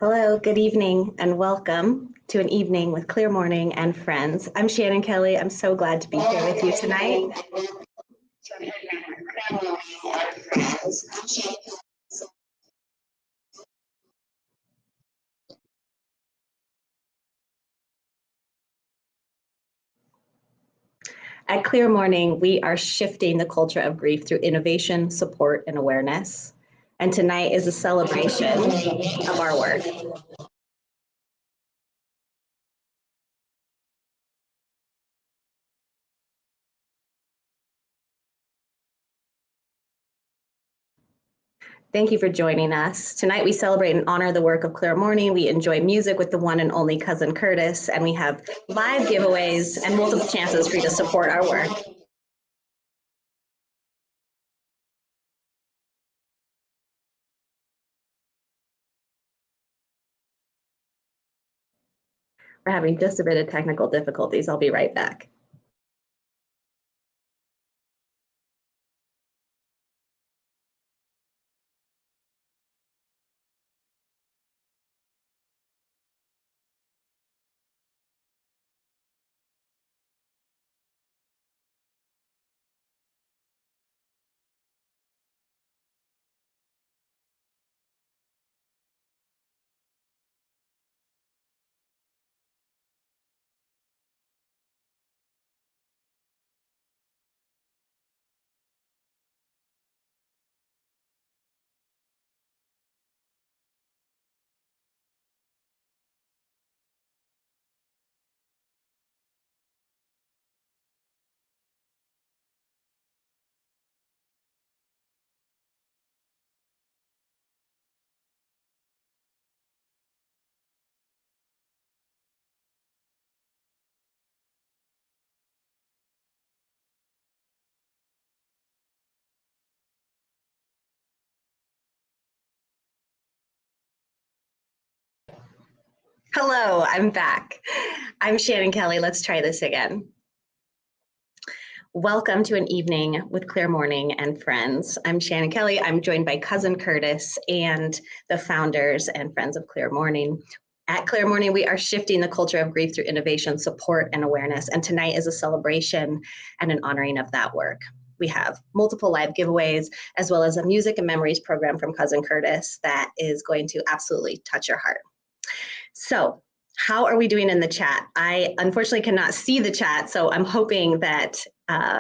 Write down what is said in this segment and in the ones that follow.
Hello, good evening, and welcome to an evening with Clear Mourning and friends. I'm Shannon Kelly. I'm so glad to be here with you tonight. At Clear Mourning, we are shifting the culture of grief through innovation, support, and awareness. And tonight is a celebration of our work. Thank you for joining us. Tonight we celebrate and honor the work of Clear Mourning. We enjoy music with the one and only Cousin Curtis, and we have live giveaways and multiple chances for you to support our work. We're having just a bit of technical difficulties. I'll be right back. Hello, I'm back. I'm Shannon Kelly. Let's try this again. Welcome to an evening with Clear Mourning and friends. I'm Shannon Kelly. I'm joined by Cousin Curtis and the founders and friends of Clear Mourning. At Clear Mourning, we are shifting the culture of grief through innovation, support, and awareness. And tonight is a celebration and an honoring of that work. We have multiple live giveaways, as well as a music and memories program from Cousin Curtis that is going to absolutely touch your heart. So how are we doing in the chat? I unfortunately cannot see the chat, so I'm hoping that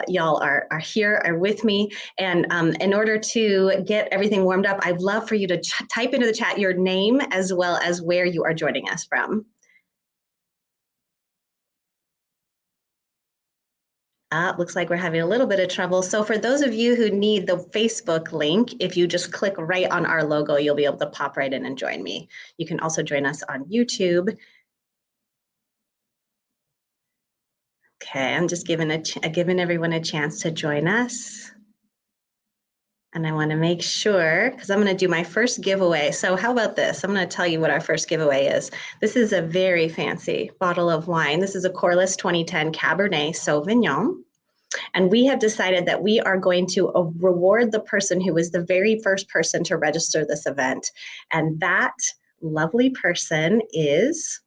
y'all are here, are with me. And in order to get everything warmed up, I'd love for you to type into the chat your name as well as where you are joining us from. Looks like we're having a little bit of trouble. So for those of you who need the Facebook link, if you just click right on our logo, you'll be able to pop right in and join me. You can also join us on YouTube. Okay, I'm just giving everyone a chance to join us. And I want to make sure, because I'm going to do my first giveaway. So how about this? I'm going to tell you what our first giveaway is. This is a very fancy bottle of wine. This is a Corliss 2010 Cabernet Sauvignon. And we have decided that we are going to reward the person who was the very first person to register this event. And that lovely person is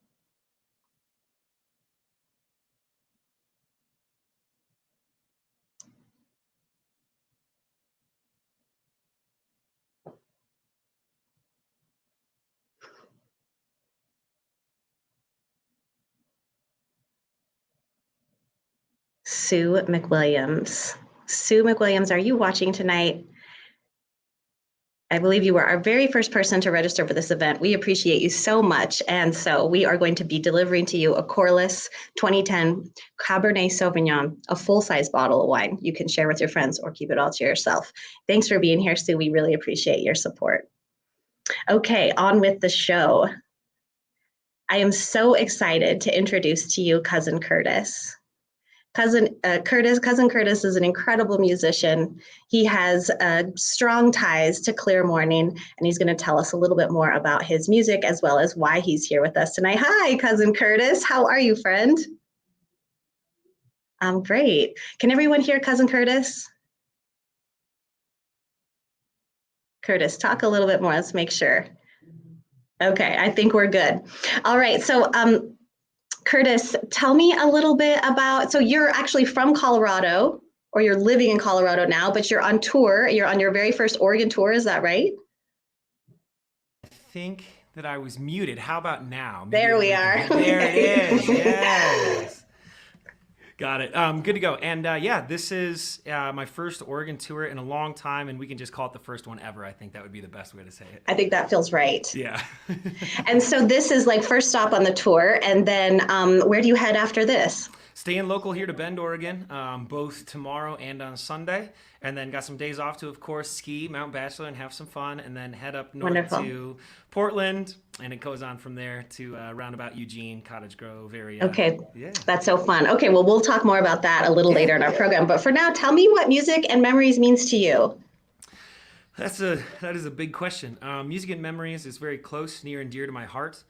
Sue McWilliams. Sue McWilliams, are you watching tonight? I believe you were our very first person to register for this event. We appreciate you so much. And so we are going to be delivering to you a Corliss 2010 Cabernet Sauvignon, a full-size bottle of wine. You can share with your friends or keep it all to yourself. Thanks for being here, Sue. We really appreciate your support. Okay, on with the show. I am so excited to introduce to you Cousin Curtis. Cousin Curtis is an incredible musician. He has strong ties to Clear Mourning, and he's going to tell us a little bit more about his music as well as why he's here with us tonight. Hi, Cousin Curtis. How are you, friend? I'm great. Can everyone hear Cousin Curtis? Curtis, talk a little bit more. Let's make sure. Okay, I think we're good. All right, so Curtis, tell me a little bit about, so you're actually from Colorado, or you're living in Colorado now, but you're on tour. You're on your very first Oregon tour, is that right? I think that I was muted. How about now? Maybe There we everybody can are. hear. There it is. Yes. Got it. Good to go. And yeah, this is my first Oregon tour in a long time, and we can just call it the first one ever. I think that would be the best way to say it. I think that feels right. Yeah. And so this is like first stop on the tour, and then where do you head after this? Staying local here to Bend, Oregon, both tomorrow and on Sunday. And then got some days off to, of course, ski Mount Bachelor and have some fun. And then head up north Wonderful. to Portland. And it goes on from there to roundabout Eugene, Cottage Grove area. Okay, Yeah. that's so fun. Okay, well, we'll talk more about that a little Yeah. later in our program. But for now, tell me what music and memories means to you. That is a big question. Music and memories is very close, near and dear to my heart.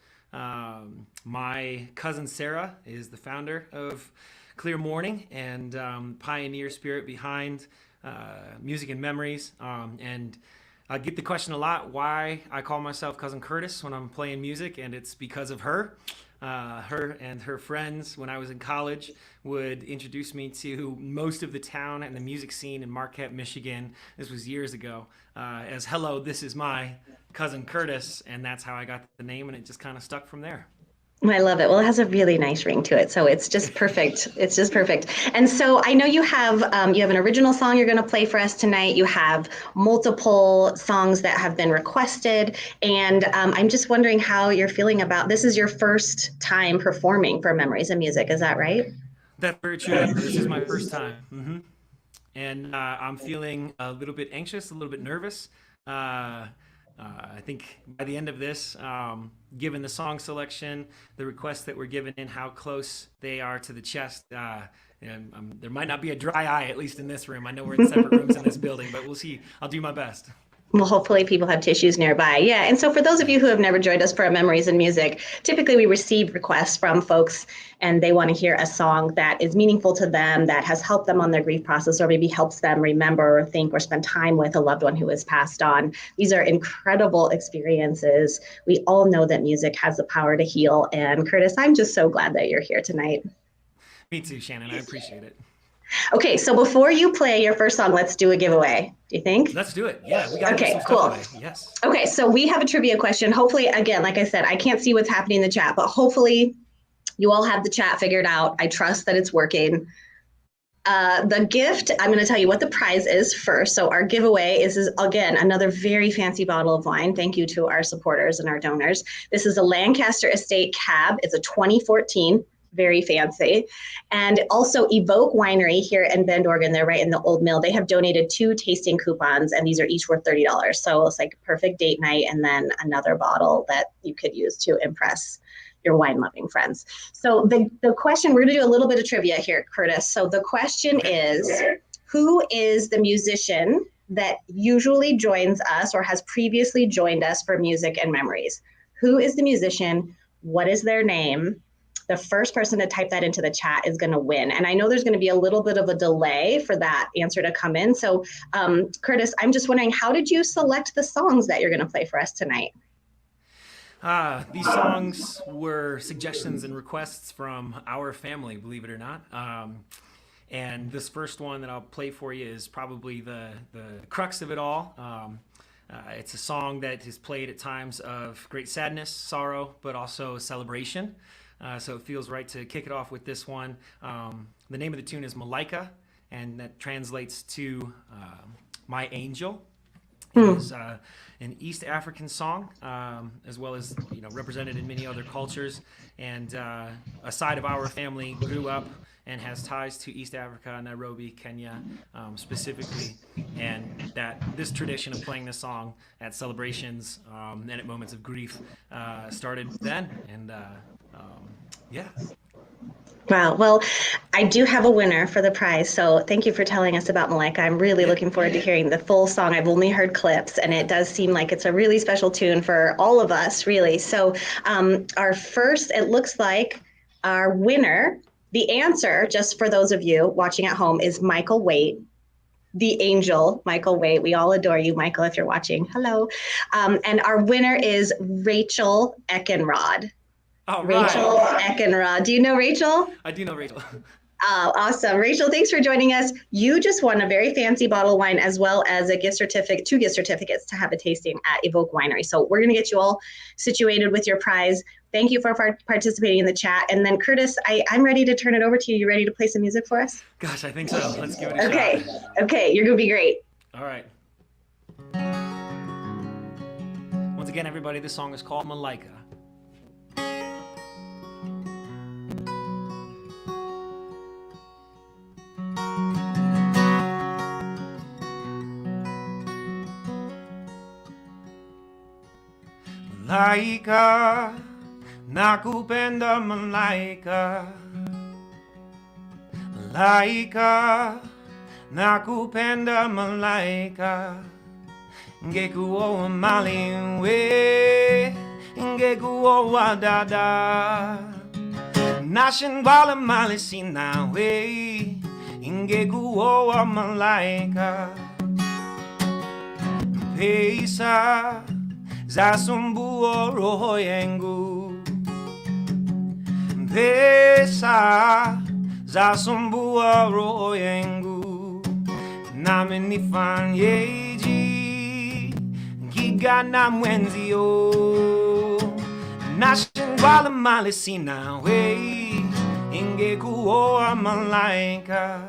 My cousin Sarah is the founder of Clear Mourning and pioneer spirit behind music and memories. And I get the question a lot why I call myself Cousin Curtis when I'm playing music, and it's because of her. Her and her friends, when I was in college, would introduce me to most of the town and the music scene in Marquette, Michigan. This was years ago. As hello, this is my cousin Curtis, and that's how I got the name, and it just kind of stuck from there. I love it. Well, it has a really nice ring to it, so it's just perfect. It's just perfect. And so I know you have an original song you're going to play for us tonight. You have multiple songs that have been requested, and I'm just wondering how you're feeling about this. Is your first time performing for Memories of Music? Is that right? That's very true. Yeah, this is my first time. And I'm feeling a little bit anxious, a little bit nervous. Uh, I think by the end of this, given the song selection, the requests that were given in, how close they are to the chest, and there might not be a dry eye, at least in this room. I know we're in separate rooms in this building, but we'll see. I'll do my best. Well, hopefully people have tissues nearby. Yeah. And so for those of you who have never joined us for a Memories in Music, typically we receive requests from folks and they want to hear a song that is meaningful to them, that has helped them on their grief process, or maybe helps them remember or think or spend time with a loved one who has passed on. These are incredible experiences. We all know that music has the power to heal. And Curtis, I'm just so glad that you're here tonight. Me too, Shannon. I appreciate it. Okay, so before you play your first song, let's do a giveaway. Do you think? Let's do it. Yeah, we got to Okay, some cool. stuff away. Yes. Okay, so we have a trivia question. Hopefully, again, like I said, I can't see what's happening in the chat, but hopefully you all have the chat figured out. I trust that it's working. The gift, I'm going to tell you what the prize is first. So our giveaway is again, another very fancy bottle of wine. Thank you to our supporters and our donors. This is a Lancaster Estate Cab. It's a 2014. Very fancy. And also Evoke Winery here in Bend, Oregon. They're right in the old mill. They have donated 2 tasting coupons, and these are each worth $30. So it's like a perfect date night, and then another bottle that you could use to impress your wine-loving friends. So the question, we're going to do a little bit of trivia here, Curtis. So the question is, who is the musician that usually joins us or has previously joined us for Music and Memories? Who is the musician? What is their name? The first person to type that into the chat is going to win. And I know there's going to be a little bit of a delay for that answer to come in. So Curtis, I'm just wondering, how did you select the songs that you're going to play for us tonight? These songs were suggestions and requests from our family, believe it or not. And this first one that I'll play for you is probably the crux of it all. It's a song that is played at times of great sadness, sorrow, but also celebration. So it feels right to kick it off with this one. The name of the tune is Malika, and that translates to My Angel. It is an East African song, as well as represented in many other cultures. And a side of our family grew up and has ties to East Africa, Nairobi, Kenya, specifically. And that this tradition of playing this song at celebrations and at moments of grief started then. And yeah. Wow. Well, I do have a winner for the prize. So thank you for telling us about Malika. I'm really looking forward to hearing the full song. I've only heard clips, and it does seem like it's a really special tune for all of us, really. So our first, it looks like our winner, the answer, just for those of you watching at home, is Michael Waite. the angel, Michael Waite. We all adore you, Michael, if you're watching. Hello. And our winner is Rachel Eckenrod. All Rachel right. Eckenrod. Do you know Rachel? I do know Rachel. Oh, awesome. Rachel, thanks for joining us. You just won a very fancy bottle of wine as well as a gift certificate, 2 gift certificates to have a tasting at Evoke Winery. So we're going to get you all situated with your prize. Thank you for participating in the chat. And then Curtis, I'm ready to turn it over to you. You ready to play some music for us? Gosh, I think so. Let's give it a Okay. shot. Okay, you're going to be great. All right. Once again, everybody, this song is called Malaika. Malaika, nakupenda malaika. Malaika, nakupenda malaika. Ngekuoa maliwe, ngekuoa dada. Nashindwala mali sinawe, ngekuoa malaika. Pesa zasumbua roho yangu, pesa zasumbua roho yangu, nami nifanyeje kigana mwenzio, nashindwala mali sinawe, ingekuoa malaika,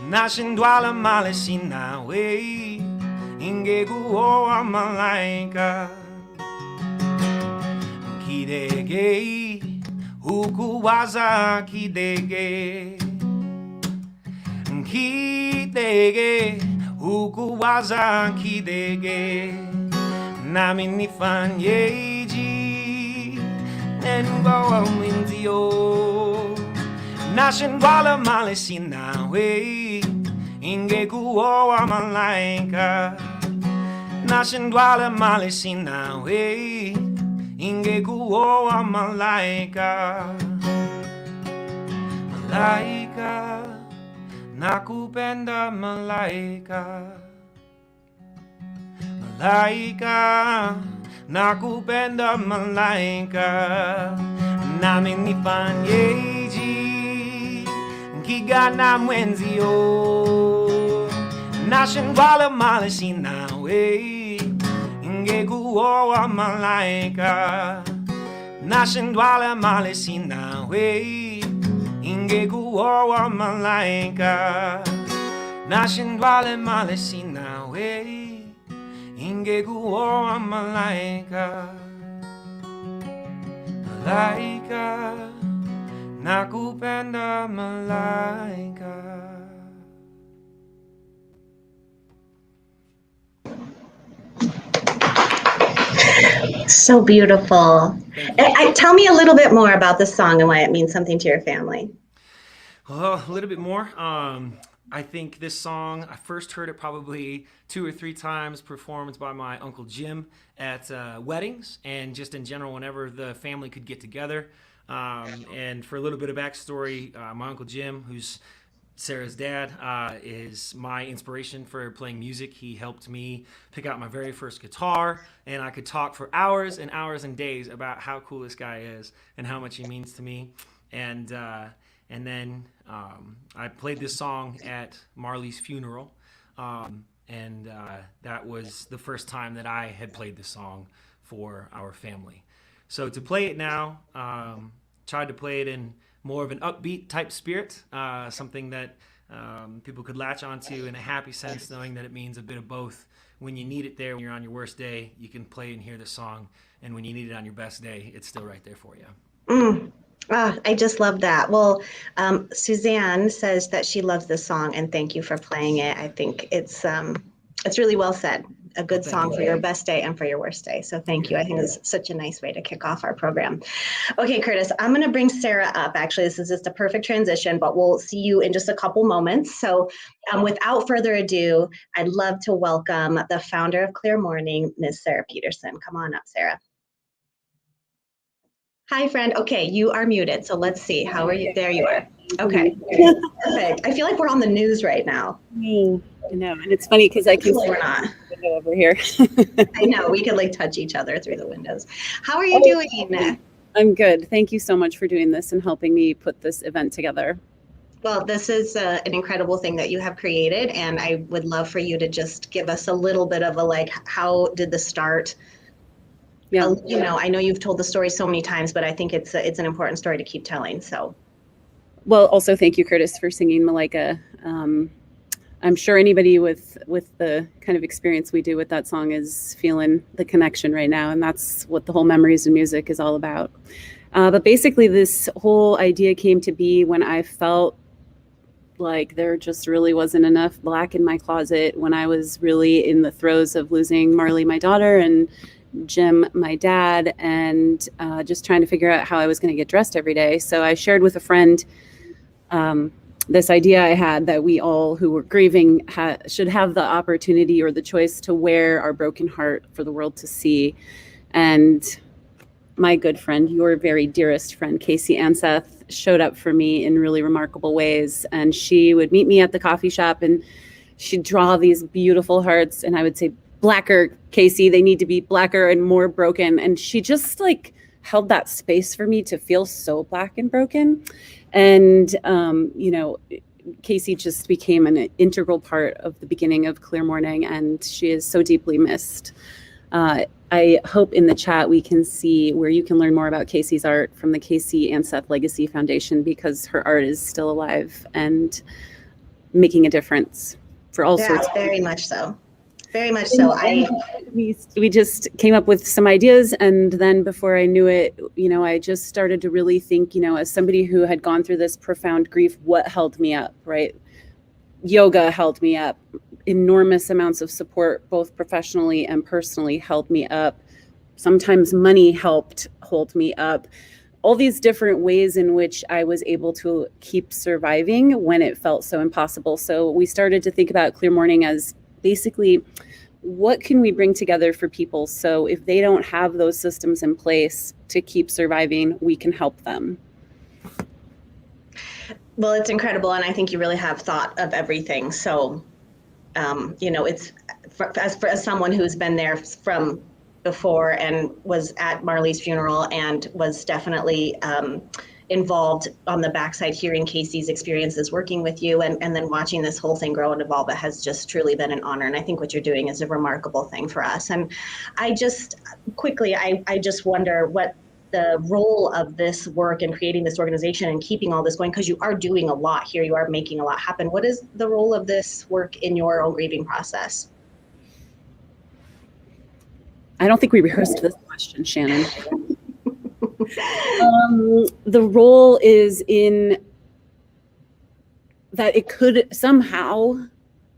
nashindwala mali sinawe, ingekuoa malaika. Kidege hukuwaza kidege, kidege hukuwaza kidege, nami nifanyeje nengoa mwenzio, nashindwala mali sinawe, ingekuoa malaika, nashindwala mali sinawe, ingekuoa malaika. Malaika, nakupenda malaika. Malaika, nakupenda malaika. Nami nifanyeje kigana mwenzio, nashindwala mali sinawe, ingekuoa malaika, nashindwala mali sinawe, ingekuoa malaika, nashindwala mali sinawe, ingekuoa malaika. Malaika, nakupenda malaika. So beautiful. Tell me a little bit more about this song and why it means something to your family. A little bit more. I think this song, I first heard it probably 2 or 3 times performed by my Uncle Jim at weddings and just in general whenever the family could get together. And for a little bit of backstory, my Uncle Jim, who's Sarah's dad, is my inspiration for playing music. He helped me pick out my very first guitar, and I could talk for hours and hours and days about how cool this guy is and how much he means to me. And then I played this song at Marley's funeral, and that was the first time that I had played this song for our family. So to play it now, tried to play it in more of an upbeat type spirit, something that people could latch onto in a happy sense, knowing that it means a bit of both. When you need it there, when you're on your worst day, you can play and hear the song, and when you need it on your best day, it's still right there for you. I just love that. Well, Suzanne says that she loves this song, and thank you for playing it. I think it's really well said. A good song for your best day and for your worst day. So thank you. I think it's such a nice way to kick off our program. Okay, Curtis, I'm going to bring Sarah up. Actually, this is just a perfect transition, but we'll see you in just a couple moments. So without further ado, I'd love to welcome the founder of Clear Mourning, Ms. Sarah Peterson. Come on up, Sarah. Hi, friend. Okay, you are muted. So let's see. How are you? There you are. Okay, perfect. I feel like we're on the news right now. I know. And it's funny because I can see Hopefully we're not. the window over here. I know we could like touch each other through the windows. How are you doing? I'm good. Thank you so much for doing this and helping me put this event together. Well, this is an incredible thing that you have created, and I would love for you to just give us a little bit of a like, how did this start? Yeah. You know, I know you've told the story so many times, but I think it's an important story to keep telling. So, Well, also thank you, Curtis, for singing Malika. I'm sure anybody with the kind of experience we do with that song is feeling the connection right now, and that's what the whole Memories and Music is all about. But basically, this whole idea came to be when I felt like there just really wasn't enough black in my closet, when I was really in the throes of losing Marley, my daughter, and Jim, my dad, and just trying to figure out how I was going to get dressed every day. So I shared with a friend this idea I had that we all who were grieving should have the opportunity or the choice to wear our broken heart for the world to see. And my good friend, your very dearest friend, Casey Anseth, showed up for me in really remarkable ways. And she would meet me at the coffee shop and she'd draw these beautiful hearts. And I would say, blacker, Casey, they need to be blacker and more broken. And she just like held that space for me to feel so black and broken. And, you know, Casey just became an integral part of the beginning of Clear Mourning, and she is so deeply missed. I hope in the chat we can see where you can learn more about Casey's art from the Casey Anseth Legacy Foundation, because her art is still alive and making a difference for all sorts. Very much so. Very much so. We just came up with some ideas, and then before I knew it, you know, I just started to really think, you know, as somebody who had gone through this profound grief, what held me up, right? Yoga held me up. Enormous amounts of support, both professionally and personally, held me up. Sometimes money helped hold me up. All these different ways in which I was able to keep surviving when it felt so impossible. So we started to think about Clear Mourning as basically, what can we bring together for people so if they don't have those systems in place to keep surviving, we can help them. Well, it's incredible, and I think you really have thought of everything. So, you know, it's as someone who's been there from before and was at Marley's funeral and was definitely involved on the backside, hearing Casey's experiences working with you, and then watching this whole thing grow and evolve. It has just truly been an honor, and I think what you're doing is a remarkable thing for us. And I just quickly, I just wonder what the role of this work in creating this organization and keeping all this going, because you are doing a lot here, you are making a lot happen. What is the role of this work in your own grieving process? I don't think we rehearsed this question, Shannon. The role is in that it could somehow,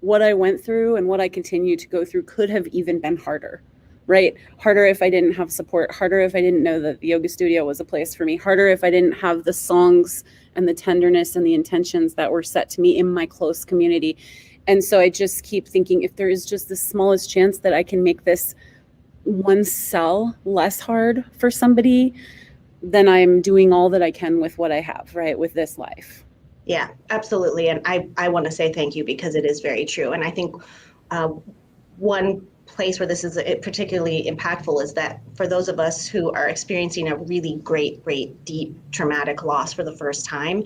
what I went through and what I continue to go through could have even been harder, right? Harder if I didn't have support, harder if I didn't know that the yoga studio was a place for me, harder if I didn't have the songs and the tenderness and the intentions that were set to me in my close community. And so I just keep thinking, if there is just the smallest chance that I can make this one cell less hard for somebody, then I'm doing all that I can with what I have, right, with this life. Yeah, absolutely. And I want to say thank you, because it is very true. And I think one place where this is particularly impactful is that for those of us who are experiencing a really great, deep, traumatic loss for the first time,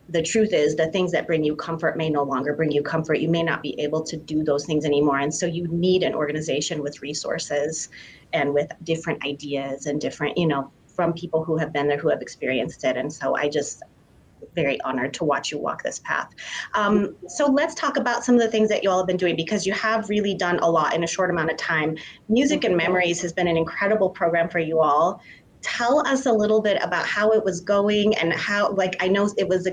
the truth is the things that bring you comfort may no longer bring you comfort. You may not be able to do those things anymore. And so you need an organization with resources and with different ideas and different, you know, from people who have been there, who have experienced it. And so I just very honored to watch you walk this path. So let's talk about some of the things that you all have been doing, because you have really done a lot in a short amount of time. Music and Memories has been an incredible program for you all. Tell us a little bit about how it was going and how, like, I know it was,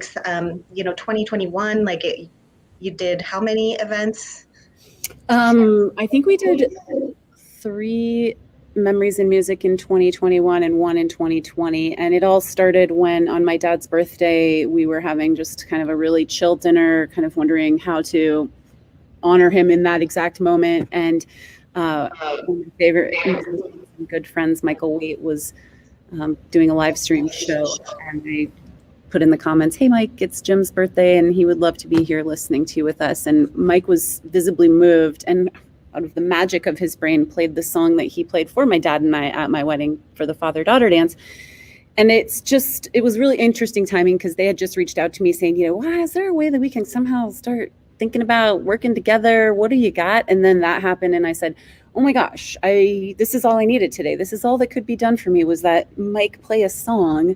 you know, 2021, like you did how many events? I think we did 3 Memories and Music in 2021 and 1 in 2020. And it all started when on my dad's birthday, we were having just kind of a really chill dinner, kind of wondering how to honor him in that exact moment. And one of my favorite good friends, Michael Waite, was doing a live stream show, and I put in the comments, "Hey, Mike, it's Jim's birthday, and he would love to be here listening to you with us." And Mike was visibly moved, and out of the magic of his brain, played the song that he played for my dad and I at my wedding for the father-daughter dance. And it was really interesting timing, because they had just reached out to me saying, wow, is there a way that we can somehow start thinking about working together? What do you got? And then that happened, and I said, oh my gosh, this is all I needed today. This is all that could be done for me, was that Mike play a song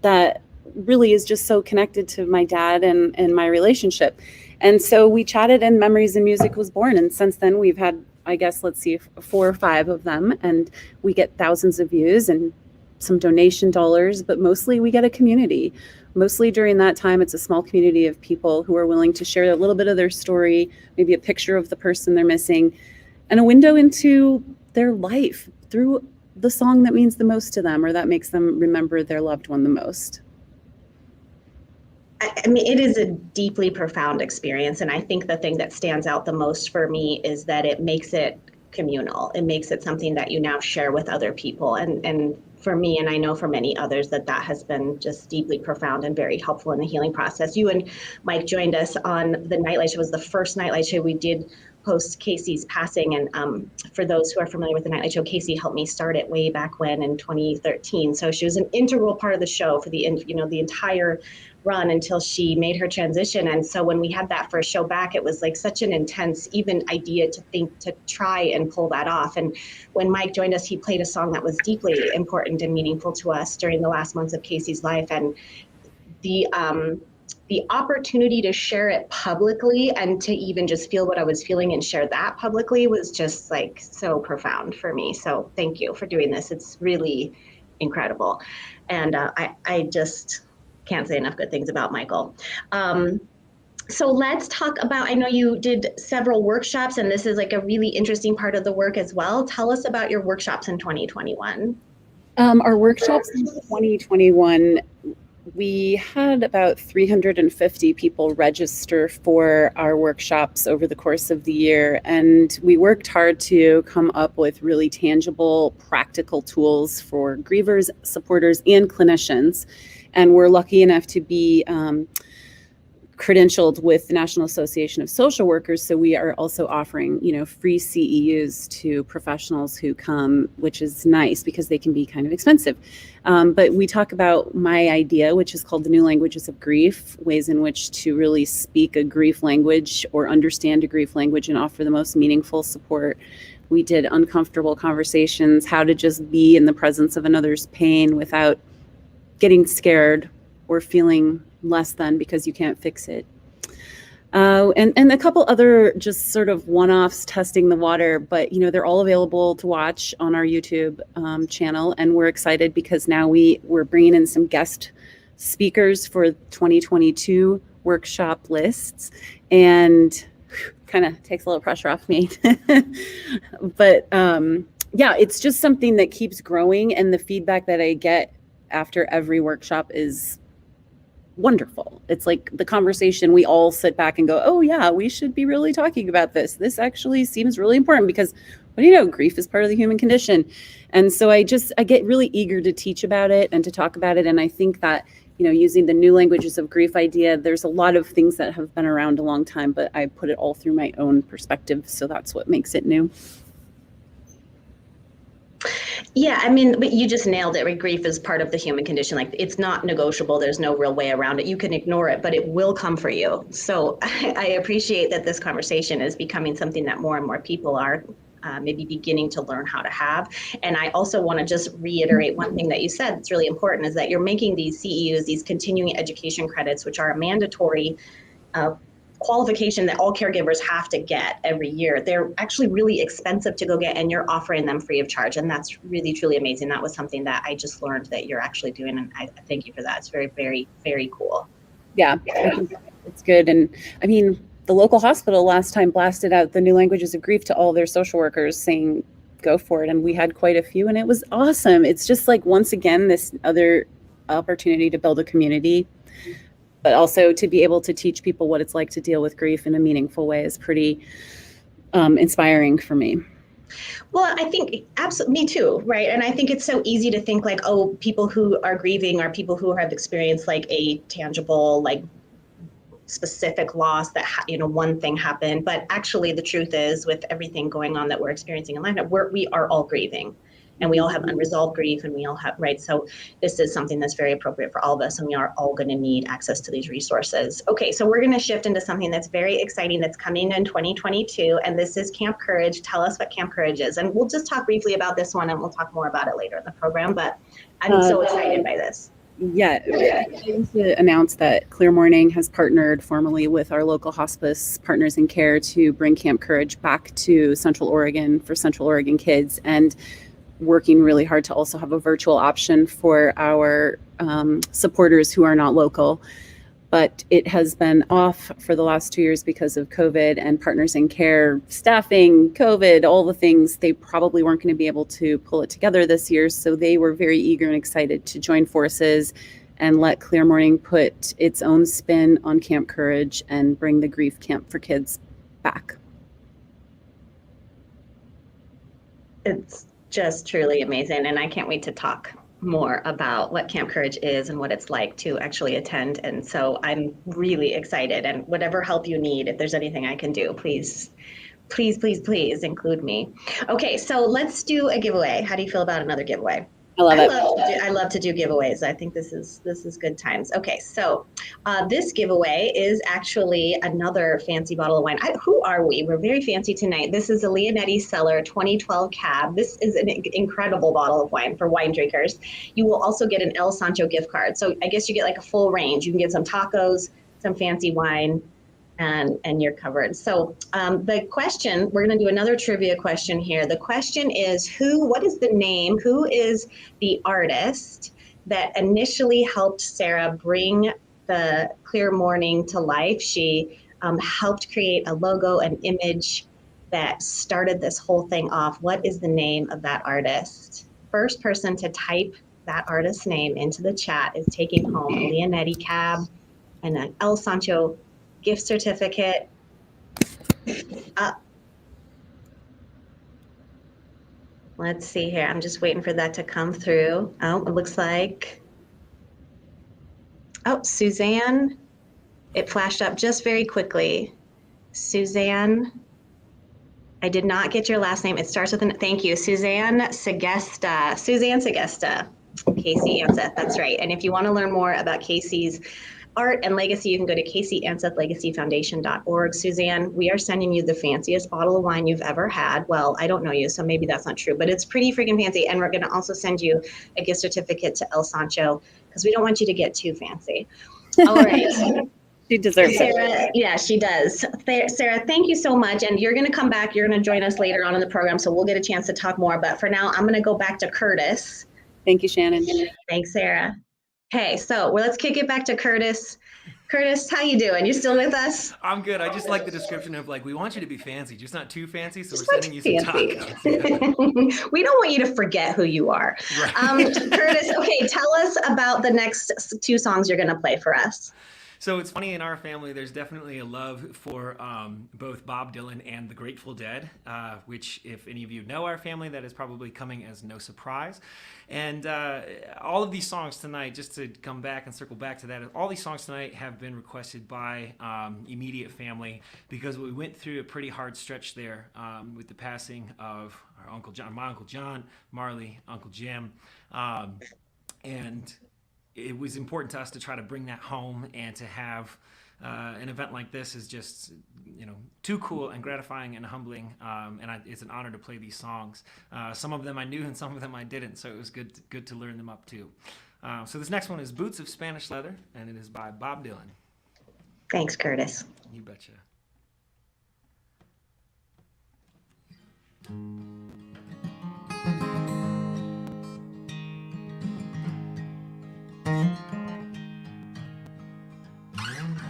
that really is just so connected to my dad and my relationship. And so we chatted, and Memories in Music was born. And since then we've had, I guess, let's see, 4 or 5 of them, and we get thousands of views and some donation dollars, but mostly we get a community. Mostly during that time, it's a small community of people who are willing to share a little bit of their story, maybe a picture of the person they're missing, and a window into their life through the song that means the most to them, or that makes them remember their loved one the most. I mean, it is a deeply profound experience. And I think the thing that stands out the most for me is that it makes it communal. It makes it something that you now share with other people. And for me, and I know for many others, that has been just deeply profound and very helpful in the healing process. You and Mike joined us on the Nightlight Show. It was the first Nightlight Show we did post Casey's passing. And for those who are familiar with the Nightlight Show, Casey helped me start it way back when in 2013. So she was an integral part of the show for the entire run until she made her transition. And so when we had that first show back, it was like such an intense even idea to try and pull that off. And when Mike joined us, he played a song that was deeply important and meaningful to us during the last months of Casey's life. And the opportunity to share it publicly and to even just feel what I was feeling and share that publicly was just like so profound for me. So thank you for doing this. It's really incredible. And I just can't say enough good things about Michael. So let's talk about, I know you did several workshops, and this is like a really interesting part of the work as well. Tell us about your workshops in 2021. Our workshops in 2021, we had about 350 people register for our workshops over the course of the year. And we worked hard to come up with really tangible, practical tools for grievers, supporters, and clinicians. And we're lucky enough to be credentialed with the National Association of Social Workers. So we are also offering, free CEUs to professionals who come, which is nice because they can be kind of expensive. But we talk about my idea, which is called the New Languages of Grief, ways in which to really speak a grief language or understand a grief language and offer the most meaningful support. We did uncomfortable conversations, how to just be in the presence of another's pain without getting scared or feeling less than because you can't fix it. And a couple other just sort of one-offs testing the water, but they're all available to watch on our YouTube channel. And we're excited because now we're bringing in some guest speakers for 2022 workshop lists, and kind of takes a little pressure off me. But yeah, it's just something that keeps growing, and the feedback that I get after every workshop is wonderful. It's like the conversation, we all sit back and go, oh yeah, we should be really talking about this. This actually seems really important because, well, grief is part of the human condition. And so I get really eager to teach about it and to talk about it. And I think that, using the New Languages of Grief idea, there's a lot of things that have been around a long time, but I put it all through my own perspective. So that's what makes it new. Yeah, I mean, but you just nailed it. Right? Grief is part of the human condition. Like, it's not negotiable. There's no real way around it. You can ignore it, but it will come for you. So I appreciate that this conversation is becoming something that more and more people are maybe beginning to learn how to have. And I also want to just reiterate one thing that you said that's really important, is that you're making these CEUs, these continuing education credits, which are a mandatory qualification that all caregivers have to get every year. They're actually really expensive to go get, and you're offering them free of charge. And that's really, truly amazing. That was something that I just learned that you're actually doing. And I thank you for that. It's very, very, very cool. Yeah, I think it's good. And I mean, the local hospital last time blasted out the New Languages of Grief to all their social workers, saying, go for it. And we had quite a few, and it was awesome. It's just like, once again, this other opportunity to build a community, but also to be able to teach people what it's like to deal with grief in a meaningful way is pretty inspiring for me. Well, I think absolutely, me too, right? And I think it's so easy to think like, oh, people who are grieving are people who have experienced like a tangible, like specific loss that one thing happened. But actually, the truth is, with everything going on that we're experiencing in life, we are all grieving, and we all have unresolved grief, and we all have, right? So this is something that's very appropriate for all of us, and we are all going to need access to these resources. Okay, so we're going to shift into something that's very exciting that's coming in 2022, and this is Camp Courage. Tell us what Camp Courage is, and we'll just talk briefly about this one, and we'll talk more about it later in the program, but I'm so excited by this. Yeah, I want to announce that Clear Mourning has partnered formally with our local hospice partners in care to bring Camp Courage back to Central Oregon for Central Oregon kids, and working really hard to also have a virtual option for our supporters who are not local. But it has been off for the last 2 years because of COVID and partners in care, staffing, COVID, all the things. They probably weren't going to be able to pull it together this year. So they were very eager and excited to join forces and let Clear Mourning put its own spin on Camp Courage and bring the grief camp for kids back. It's just truly amazing. And I can't wait to talk more about what Camp Courage is and what it's like to actually attend. And so I'm really excited, and whatever help you need, if there's anything I can do, please include me. Okay, so let's do a giveaway. How do you feel about another giveaway? I love it. I love to do giveaways. I think this is good times. Okay, so this giveaway is actually another fancy bottle of wine. Who are we? We're very fancy tonight. This is a Leonetti Cellar 2012 Cab. This is an incredible bottle of wine for wine drinkers. You will also get an El Sancho gift card. So I guess you get like a full range. You can get some tacos, some fancy wine, and you're covered. So the question, we're going to do another trivia question here. The question is, what is the name, who is the artist that initially helped Sarah bring the Clear Mourning to life? She helped create a logo, an image that started this whole thing off. What is the name of that artist? First person to type that artist's name into the chat is taking home a Leonetti Cab and an El Sancho gift certificate. Let's see here. I'm just waiting for that to come through. Oh, it looks like, Suzanne. It flashed up just very quickly. Suzanne, I did not get your last name. It starts with thank you, Suzanne Segesta. Suzanne Segesta, Casey Anseth, that's right. And if you want to learn more about Casey's art and legacy, you can go to CaseyAnsethLegacyFoundation.org. Suzanne, we are sending you the fanciest bottle of wine you've ever had. Well, I don't know you, so maybe that's not true, but it's pretty freaking fancy. And we're going to also send you a gift certificate to El Sancho because we don't want you to get too fancy. All right. She deserves it. Yeah, she does. Sarah, thank you so much. And you're going to come back. You're going to join us later on in the program, so we'll get a chance to talk more. But for now, I'm going to go back to Curtis. Thank you, Shannon. Thanks, Sarah. Okay, so let's kick it back to Curtis. Curtis, how you doing? You still with us? I'm good. I just like the description of we want you to be fancy, just not too fancy. So we're sending you some tacos. We don't want you to forget who you are. Right. Curtis, okay, tell us about the next two songs you're going to play for us. So it's funny, in our family, there's definitely a love for both Bob Dylan and the Grateful Dead, which, if any of you know our family, that is probably coming as no surprise. And all of these songs tonight, just to come back and circle back to that, all these songs tonight have been requested by immediate family because we went through a pretty hard stretch there with the passing of our Uncle John, my Uncle John, Marley, Uncle Jim, and it was important to us to try to bring that home, and to have an event like this is just, too cool and gratifying and humbling. And it's an honor to play these songs. Some of them I knew and some of them I didn't, so it was good to learn them up too. So this next one is Boots of Spanish Leather, and it is by Bob Dylan. Thanks, Curtis. You betcha.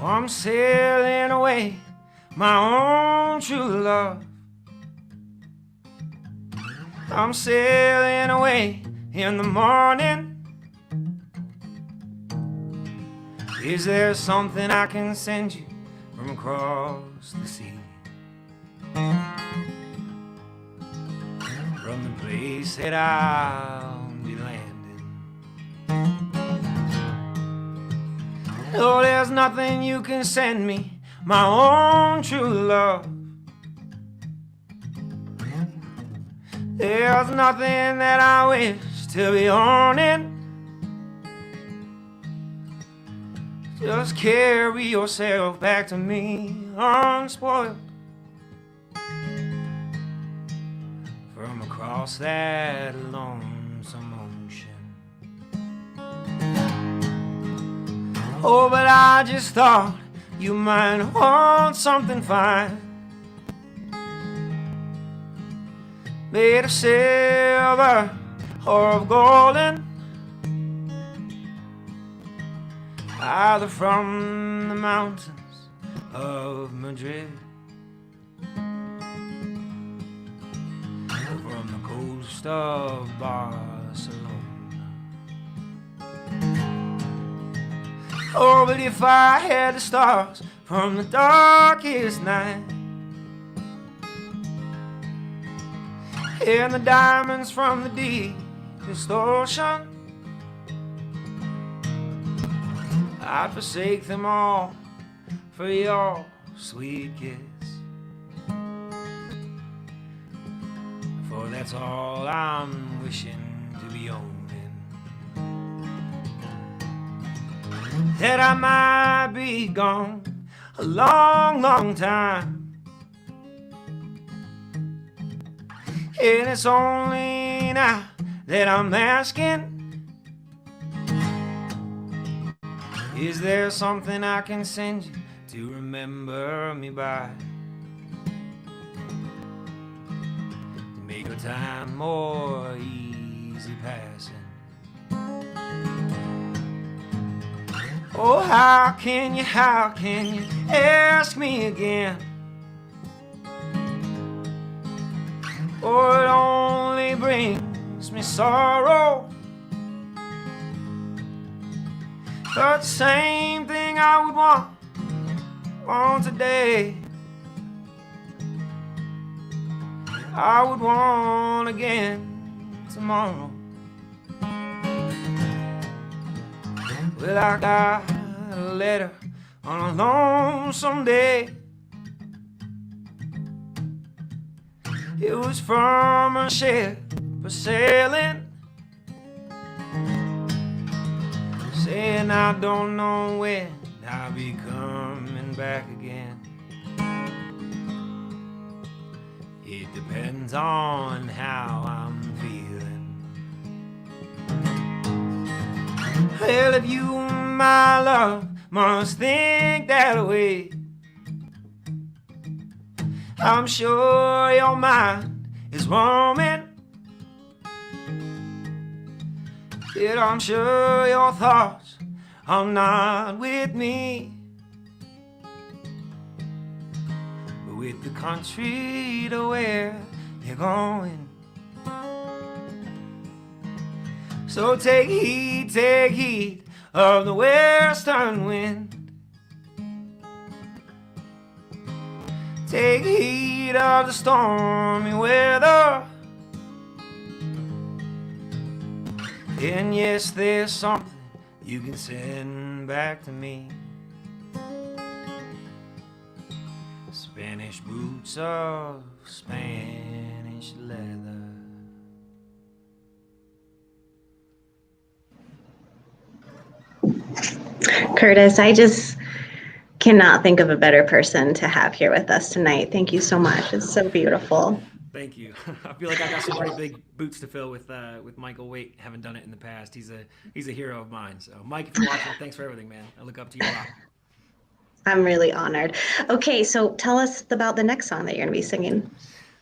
I'm sailing away, my own true love. I'm sailing away in the morning. Is there something I can send you from across the sea? place that I'll be landing. Oh, there's nothing you can send me, my own true love. There's nothing that I wish to be owning. Just carry yourself back to me unspoiled from across that lonesome ocean. Oh, but I just thought you might want something fine, made of silver or of golden, either from the mountains of Madrid or from the coast of Barcelona. Oh, but if I had the stars from the darkest night and the diamonds from the deepest ocean, I'd forsake them all for your sweet kiss. For that's all I'm wishing to be owning. That I might be gone a long, long time, and it's only now that I'm asking, is there something I can send you to remember me by, to make your time more easy passing? Oh, how can you ask me again? Oh, it only brings me sorrow. But the same thing I would want today, I would want again tomorrow. Well, I got a letter on a lonesome day. It was from a ship for sailing, saying I don't know when I'll be coming back again. It depends on how I'm feeling. Well, if you, my love, must think that way, I'm sure your mind is roaming. Yet I'm sure your thoughts are not with me, but with the country to where you're going. So take heed of the western wind. Take heed of the stormy weather. And yes, there's something you can send back to me. Spanish boots of Spanish leather. Curtis, I just cannot think of a better person to have here with us tonight. Thank you so much. It's so beautiful. Thank you. I feel like I got some pretty big boots to fill with Michael Waite. Haven't done it in the past. He's a hero of mine. So, Mike, if you're watching, thanks for everything, man. I look up to you a lot. I'm really honored. Okay, so tell us about the next song that you're going to be singing.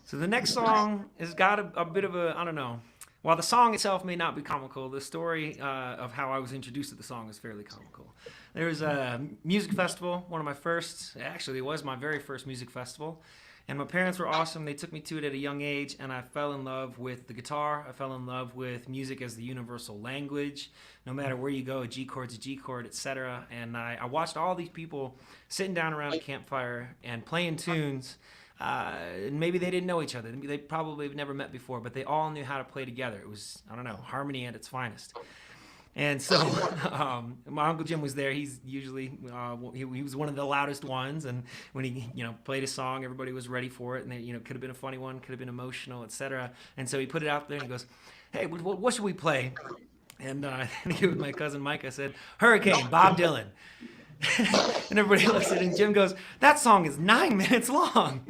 So the next song has got a bit of a, I don't know. While the song itself may not be comical, the story of how I was introduced to the song is fairly comical. There was a music festival, one of my first, actually it was my very first music festival. And my parents were awesome. They took me to it at a young age, and I fell in love with the guitar. I fell in love with music as the universal language. No matter where you go, a G chord's a G chord, etc. And I watched all these people sitting down around a campfire and playing tunes and maybe they didn't know each other. They probably have never met before, but they all knew how to play together. It was, I don't know, harmony at its finest. And so my Uncle Jim was there. He's usually, he was one of the loudest ones. And when he, played a song, everybody was ready for it. And it could have been a funny one, could have been emotional, etc. And so he put it out there and he goes, hey, what should we play? And with my cousin Mike, I said, Hurricane, Bob Dylan. And everybody looks at it, and Jim goes, that song is 9 minutes long.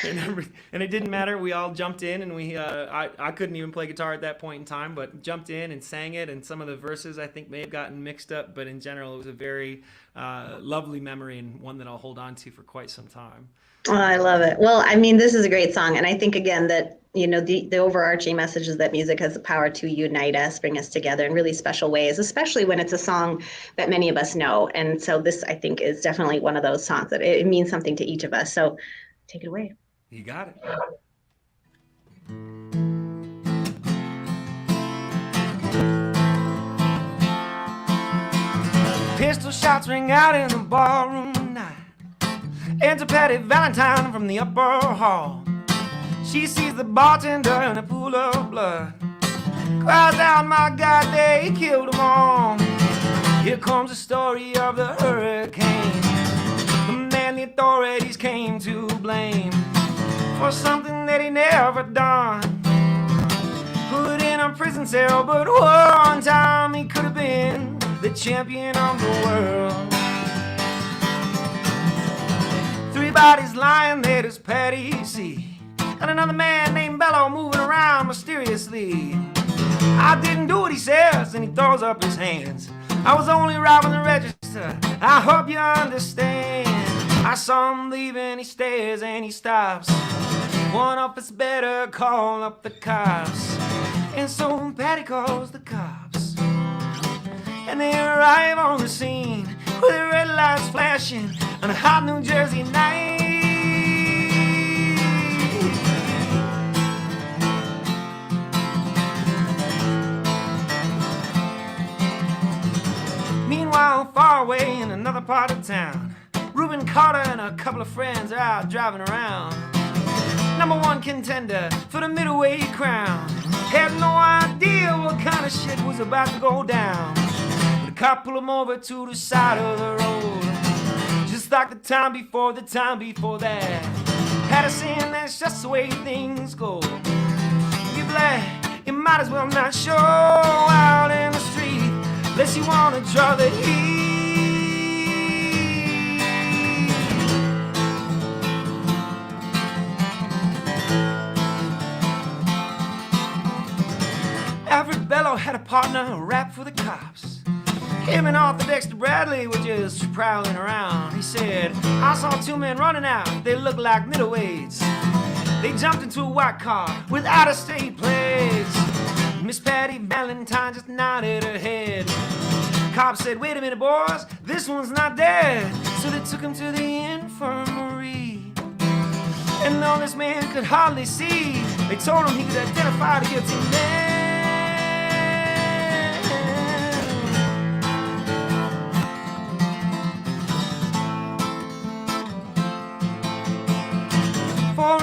And it didn't matter. We all jumped in, and I couldn't even play guitar at that point in time, but jumped in and sang it. And some of the verses I think may have gotten mixed up, but in general, it was a very lovely memory and one that I'll hold on to for quite some time. Oh, I love it. Well, I mean, this is a great song. And I think, again, that, the overarching message is that music has the power to unite us, bring us together in really special ways, especially when it's a song that many of us know. And so this, I think, is definitely one of those songs that it means something to each of us. So take it away. You got it. Pistol shots ring out in the ballroom tonight. Enter Patty Valentine from the upper hall. She sees the bartender in a pool of blood. Cries out, my God, they killed them all. Here comes the story of the hurricane. The man the authorities came to blame for something that he never done. Put in a prison cell, but one time he could have been the champion of the world. 3 bodies lying there, does Patty see? And another man named Bello moving around mysteriously. I didn't do it, he says, and he throws up his hands. I was only robbing the register, I hope you understand. I saw him leaving, he stares and he stops. One of us better call up the cops. And so Patty calls the cops. And they arrive on the scene with the red lights flashing on a hot New Jersey night. Meanwhile, far away in another part of town, Reuben Carter and a couple of friends are out driving around. #1 contender for the middleweight crown. Had no idea what kind of shit was about to go down. The cop pulled him over to the side of the road, just like the time before that. Patterson, that's just the way things go. You're black, you might as well not show out in the street unless you want to draw the heat. Alfred Bello had a partner who rapped for the cops. Him and Arthur Dexter Bradley were just prowling around. He said, I saw 2 men running out, they looked like middleweights. They jumped into a white car with out-of-state plates. Miss Patty Valentine just nodded her head. Cops said, wait a minute, boys, this one's not dead. So they took him to the infirmary. And though this man could hardly see, they told him he could identify the guilty man.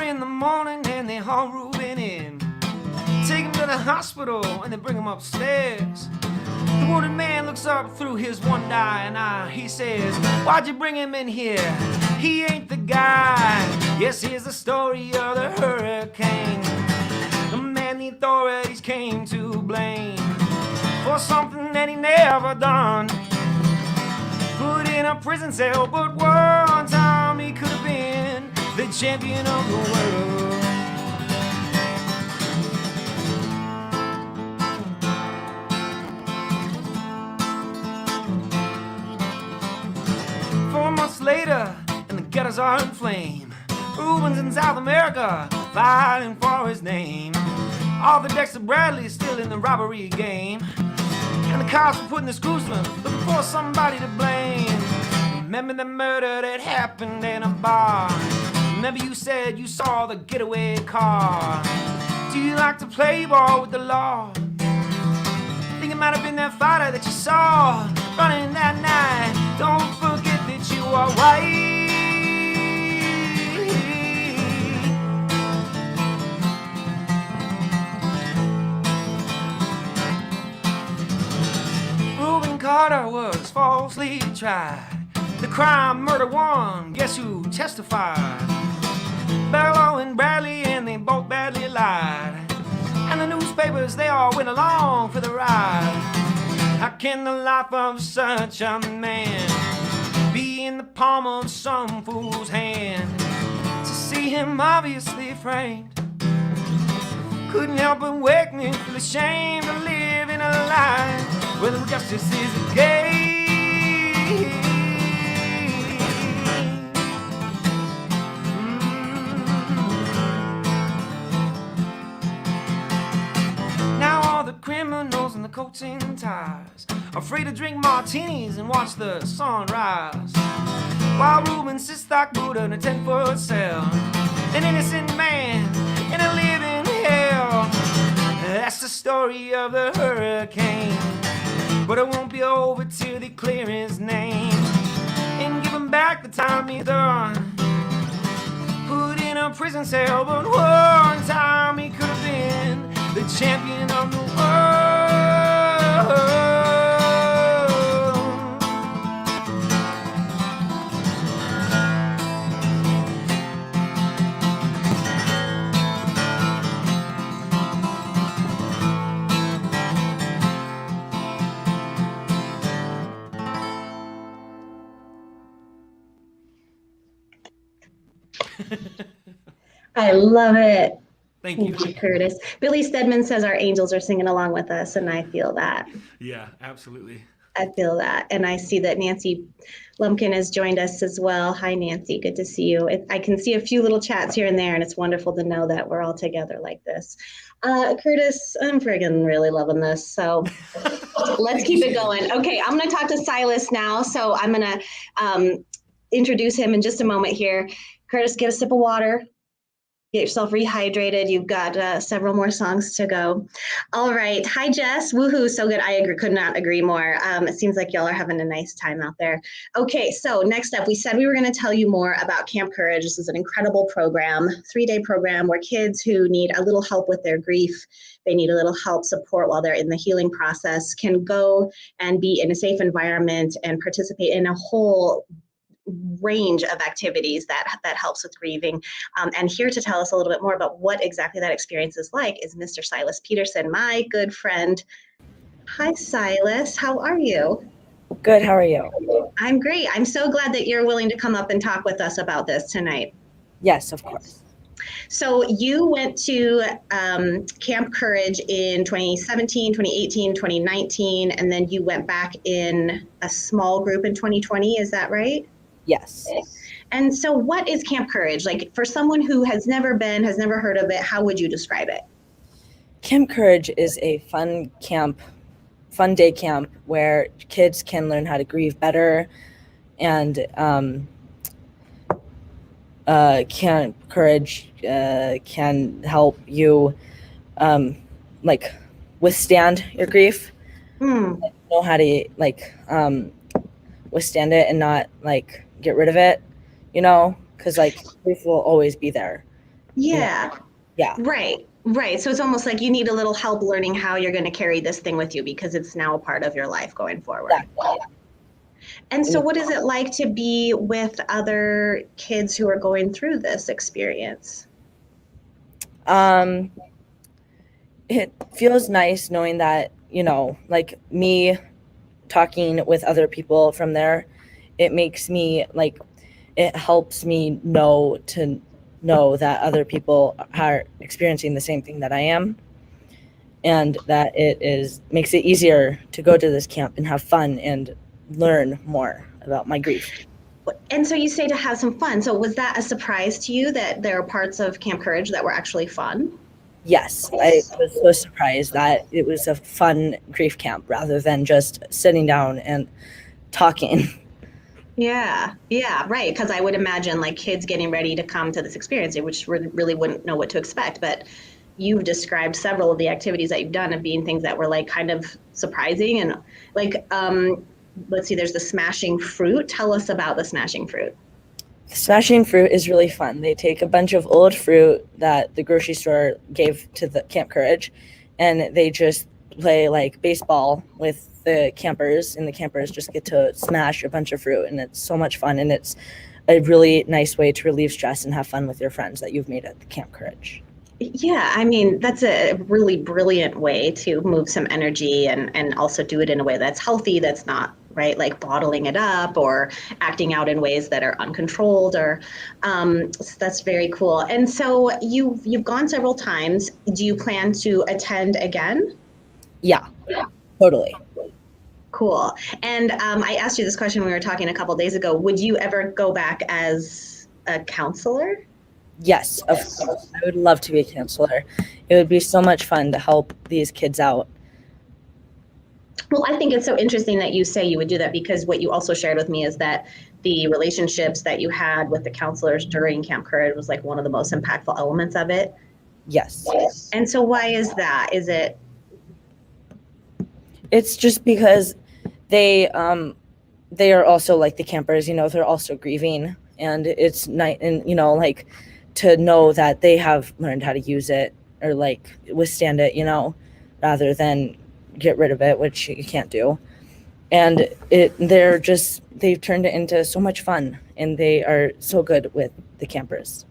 In the morning and they haul Reuben in, take him to the hospital and they bring him upstairs. The wounded man looks up through his one dying eye. He says, why'd you bring him in here? He ain't the guy. Yes, here's the story of the hurricane. The man the authorities came to blame for something that he never done. Put in a prison cell, but one time he could have been the champion of the world. Four months later, and the ghettos are in flame. Reuben's in South America, fighting for his name. Arthur Dexter Bradley is still in the robbery game. And the cops are putting the screws to him, looking for somebody to blame. Remember the murder that happened in a bar? Remember you said you saw the getaway car? Do you like to play ball with the law? Think it might have been that fighter that you saw running that night. Don't forget that you are white. Carter was falsely tried. The crime, murder one, guess who testified? Bellow and Bradley, and they both badly lied. And the newspapers, they all went along for the ride. How can the life of such a man be in the palm of some fool's hand? To see him obviously framed couldn't help but wake me feel ashamed to live in a life where the justice is a game. Now all the criminals in the coats and ties, afraid to drink martinis and watch the sunrise, while Reuben sits like Buddha in a 10-foot cell, an innocent man in a living hell. That's the story of the hurricane, but it won't be over till they clear his name and give him back the time he done. Put in a prison cell, but one time he could have been the champion of the world. I love it. Thank you. Thank you, Curtis. Billy Stedman says our angels are singing along with us, and I feel that. Yeah, absolutely. I feel that. And I see that Nancy Lumpkin has joined us as well. Hi, Nancy. Good to see you. I can see a few little chats here and there, and it's wonderful to know that we're all together like this. Curtis, I'm friggin' really loving this. So let's keep it going. Okay, I'm going to talk to Silas now. So I'm going to introduce him in just a moment here. Curtis, get a sip of water. Get yourself rehydrated. You've got several more songs to go. All right. Hi, Jess. Woohoo. So good. Could not agree more. It seems like y'all are having a nice time out there. Okay. So next up, we said we were going to tell you more about Camp Courage. This is an incredible program, 3-day program where kids who need a little help with their grief, they need a little help support while they're in the healing process, can go and be in a safe environment and participate in a whole range of activities that helps with grieving. And here to tell us a little bit more about what exactly that experience is like is Mr. Silas Peterson, my good friend. Hi, Silas. How are you? Good. How are you? I'm great. I'm so glad that you're willing to come up and talk with us about this tonight. Yes, of course. So you went to Camp Courage in 2017, 2018, 2019, and then you went back in a small group in 2020. Is that right? Yes. And so what is Camp Courage? Like, for someone who has never been, has never heard of it, how would you describe it? Camp Courage is a fun day camp where kids can learn how to grieve better, and Camp Courage can help you withstand your grief, know how to withstand it and not get rid of it, because grief will always be there. Yeah. Yeah. Right. So it's almost like you need a little help learning how you're going to carry this thing with you because it's now a part of your life going forward. Exactly. And so what is it like to be with other kids who are going through this experience? It feels nice knowing that, me talking with other people from there, it makes me it helps me know that other people are experiencing the same thing that I am, and that makes it easier to go to this camp and have fun and learn more about my grief. And so you say to have some fun. So was that a surprise to you that there are parts of Camp Courage that were actually fun? Yes, I was so surprised that it was a fun grief camp rather than just sitting down and talking. Yeah, right. Because I would imagine kids getting ready to come to this experience, which really wouldn't know what to expect. But you've described several of the activities that you've done of being things that were kind of surprising. And let's see, there's the smashing fruit. Tell us about the smashing fruit. Smashing fruit is really fun. They take a bunch of old fruit that the grocery store gave to the Camp Courage, and they just play like baseball with the campers, and the campers just get to smash a bunch of fruit, and it's so much fun, and it's a really nice way to relieve stress and have fun with your friends that you've made at the Camp Courage. Yeah, I mean, that's a really brilliant way to move some energy and also do it in a way that's healthy, that's not, right, like bottling it up or acting out in ways that are uncontrolled or so that's very cool. And so you've gone several times. Do you plan to attend again? Yeah, totally. Cool. And I asked you this question when we were talking a couple days ago. Would you ever go back as a counselor? Yes, of course. I would love to be a counselor. It would be so much fun to help these kids out. Well, I think it's so interesting that you say you would do that, because what you also shared with me is that the relationships that you had with the counselors during Camp Courage was like one of the most impactful elements of it. Yes. And so why is that? Is it? It's just because they are also like the campers, you know, they're also grieving, and it's nice, and you know, like to know that they have learned how to use it or like withstand it, you know, rather than get rid of it, which you can't do. And they've turned it into so much fun, and they are so good with the campers.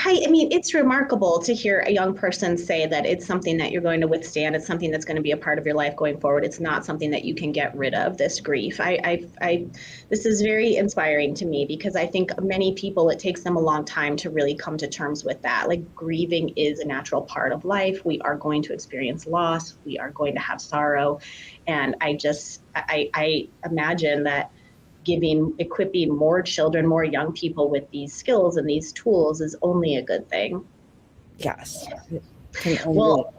I mean, it's remarkable to hear a young person say that it's something that you're going to withstand. It's something that's going to be a part of your life going forward. It's not something that you can get rid of, this grief. This is very inspiring to me, because I think many people, it takes them a long time to really come to terms with that. Like, grieving is a natural part of life. We are going to experience loss. We are going to have sorrow. And I imagine that equipping more children, more young people with these skills and these tools is only a good thing. Yes. Well,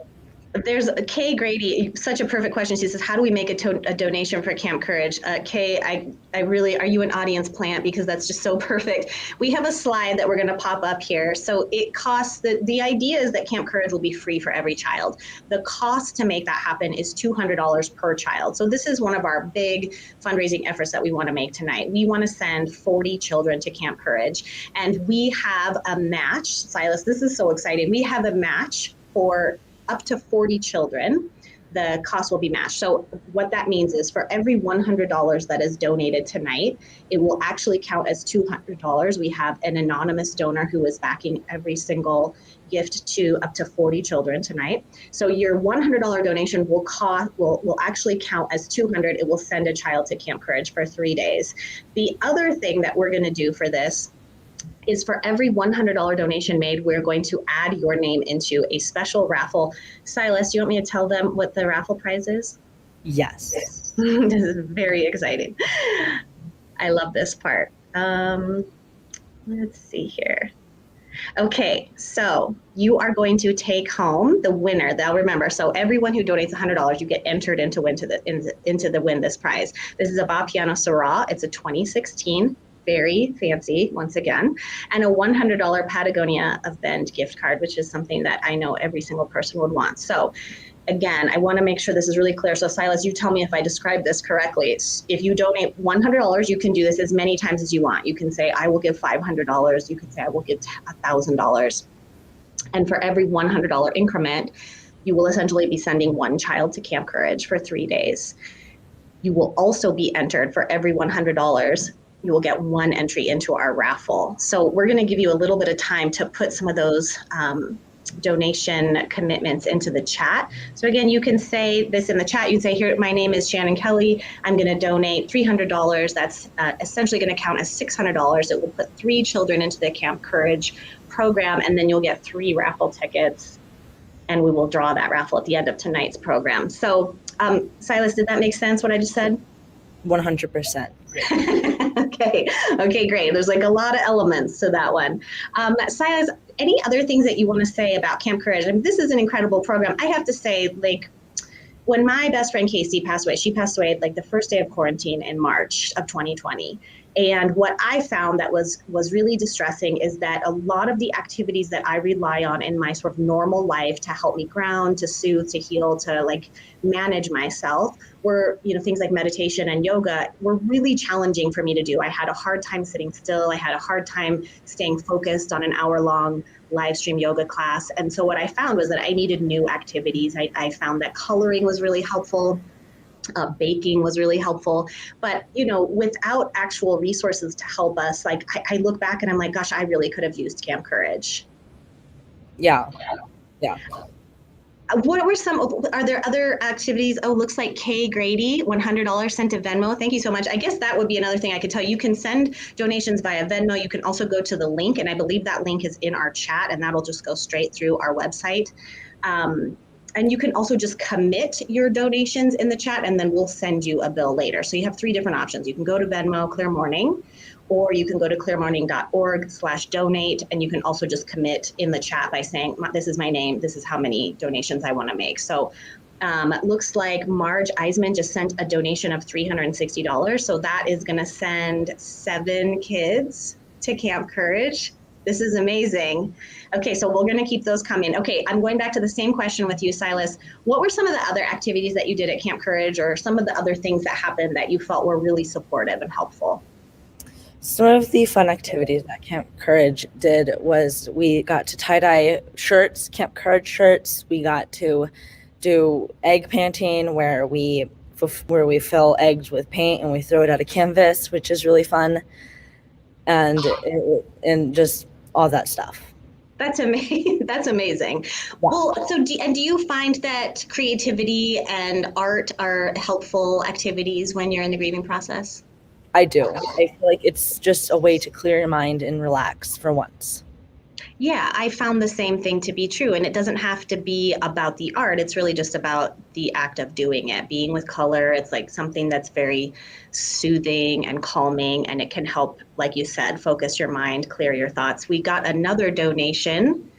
there's Kay Grady, such a perfect question. She says, how do we make a donation for Camp Courage? Kay, I really, are you an audience plant? Because that's just so perfect. We have a slide that we're going to pop up here. So it costs, the idea is that Camp Courage will be free for every child. The cost to make that happen is $200 per child. So this is one of our big fundraising efforts that we want to make tonight. We want to send 40 children to Camp Courage, and we have a match. Silas, this is so exciting. We have a match for up to 40 children. The cost will be matched. So what that means is for every $100 that is donated tonight, it will actually count as $200. We have an anonymous donor who is backing every single gift to up to 40 children tonight. So your $100 donation will actually count as $200. It will send a child to Camp Courage for 3 days. The other thing that we're going to do for this is for every $100 donation made, we're going to add your name into a special raffle. Silas, do you want me to tell them what the raffle prize is? Yes. This is very exciting. I love this part. Let's see here. Okay, so you are going to take home the winner. They'll remember. So everyone who donates $100, you get entered into win this prize. This is a Ba Piano Syrah. It's a 2016. Very fancy, once again, and a $100 Patagonia of Bend gift card, which is something that I know every single person would want. So again, I want to make sure this is really clear. So Silas, you tell me if I describe this correctly. If you donate $100, you can do this as many times as you want. You can say, I will give $500. You can say, I will give $1,000. And for every $100 increment, you will essentially be sending one child to Camp Courage for 3 days. You will also be entered for every $100. You will get one entry into our raffle. So we're going to give you a little bit of time to put some of those donation commitments into the chat. So again, you can say this in the chat. You say, here, my name is Shannon Kelly. I'm going to donate $300. That's essentially going to count as $600. It will put 3 children into the Camp Courage program, and then you'll get 3 raffle tickets, and we will draw that raffle at the end of tonight's program. So Silas, did that make sense, what I just said? 100%. Okay, great. There's like a lot of elements to that one. Silas, any other things that you want to say about Camp Courage? I mean, this is an incredible program. I have to say, like, when my best friend Casey passed away, she passed away like the first day of quarantine in March of 2020. And what I found that was really distressing is that a lot of the activities that I rely on in my sort of normal life to help me ground, to soothe, to heal, to like manage myself were, things like meditation and yoga were really challenging for me to do. I had a hard time sitting still. I had a hard time staying focused on an hour-long live stream yoga class. And so what I found was that I needed new activities. I found that coloring was really helpful. Baking was really helpful, but without actual resources to help us, like I look back and I'm like, gosh, I really could have used Camp Courage. Yeah. What were are there other activities? Oh, looks like Kay Grady, $100 sent to Venmo. Thank you so much. I guess that would be another thing I could tell you. You can send donations via Venmo. You can also go to the link, and I believe that link is in our chat, and that'll just go straight through our website. And you can also just commit your donations in the chat, and then we'll send you a bill later. So you have 3 different options. You can go to Venmo, Clear Mourning, or you can go to clearmourning.org/donate, and you can also just commit in the chat by saying, this is my name, this is how many donations I want to make. So it looks like Marge Eisman just sent a donation of $360. So that is going to send 7 kids to Camp Courage. This is amazing. Okay, so we're going to keep those coming. Okay, I'm going back to the same question with you, Silas. What were some of the other activities that you did at Camp Courage, or some of the other things that happened that you felt were really supportive and helpful? Some of the fun activities that Camp Courage did was we got to tie-dye shirts, Camp Courage shirts. We got to do egg painting where we fill eggs with paint and we throw it at a canvas, which is really fun. And just all that stuff. That's amazing. That's amazing. Yeah. Well, so do you find that creativity and art are helpful activities when you're in the grieving process? I do. I feel like it's just a way to clear your mind and relax for once. Yeah, I found the same thing to be true. And it doesn't have to be about the art. It's really just about the act of doing it, being with color. It's like something that's very soothing and calming, and it can help, like you said, focus your mind, clear your thoughts. We got another donation.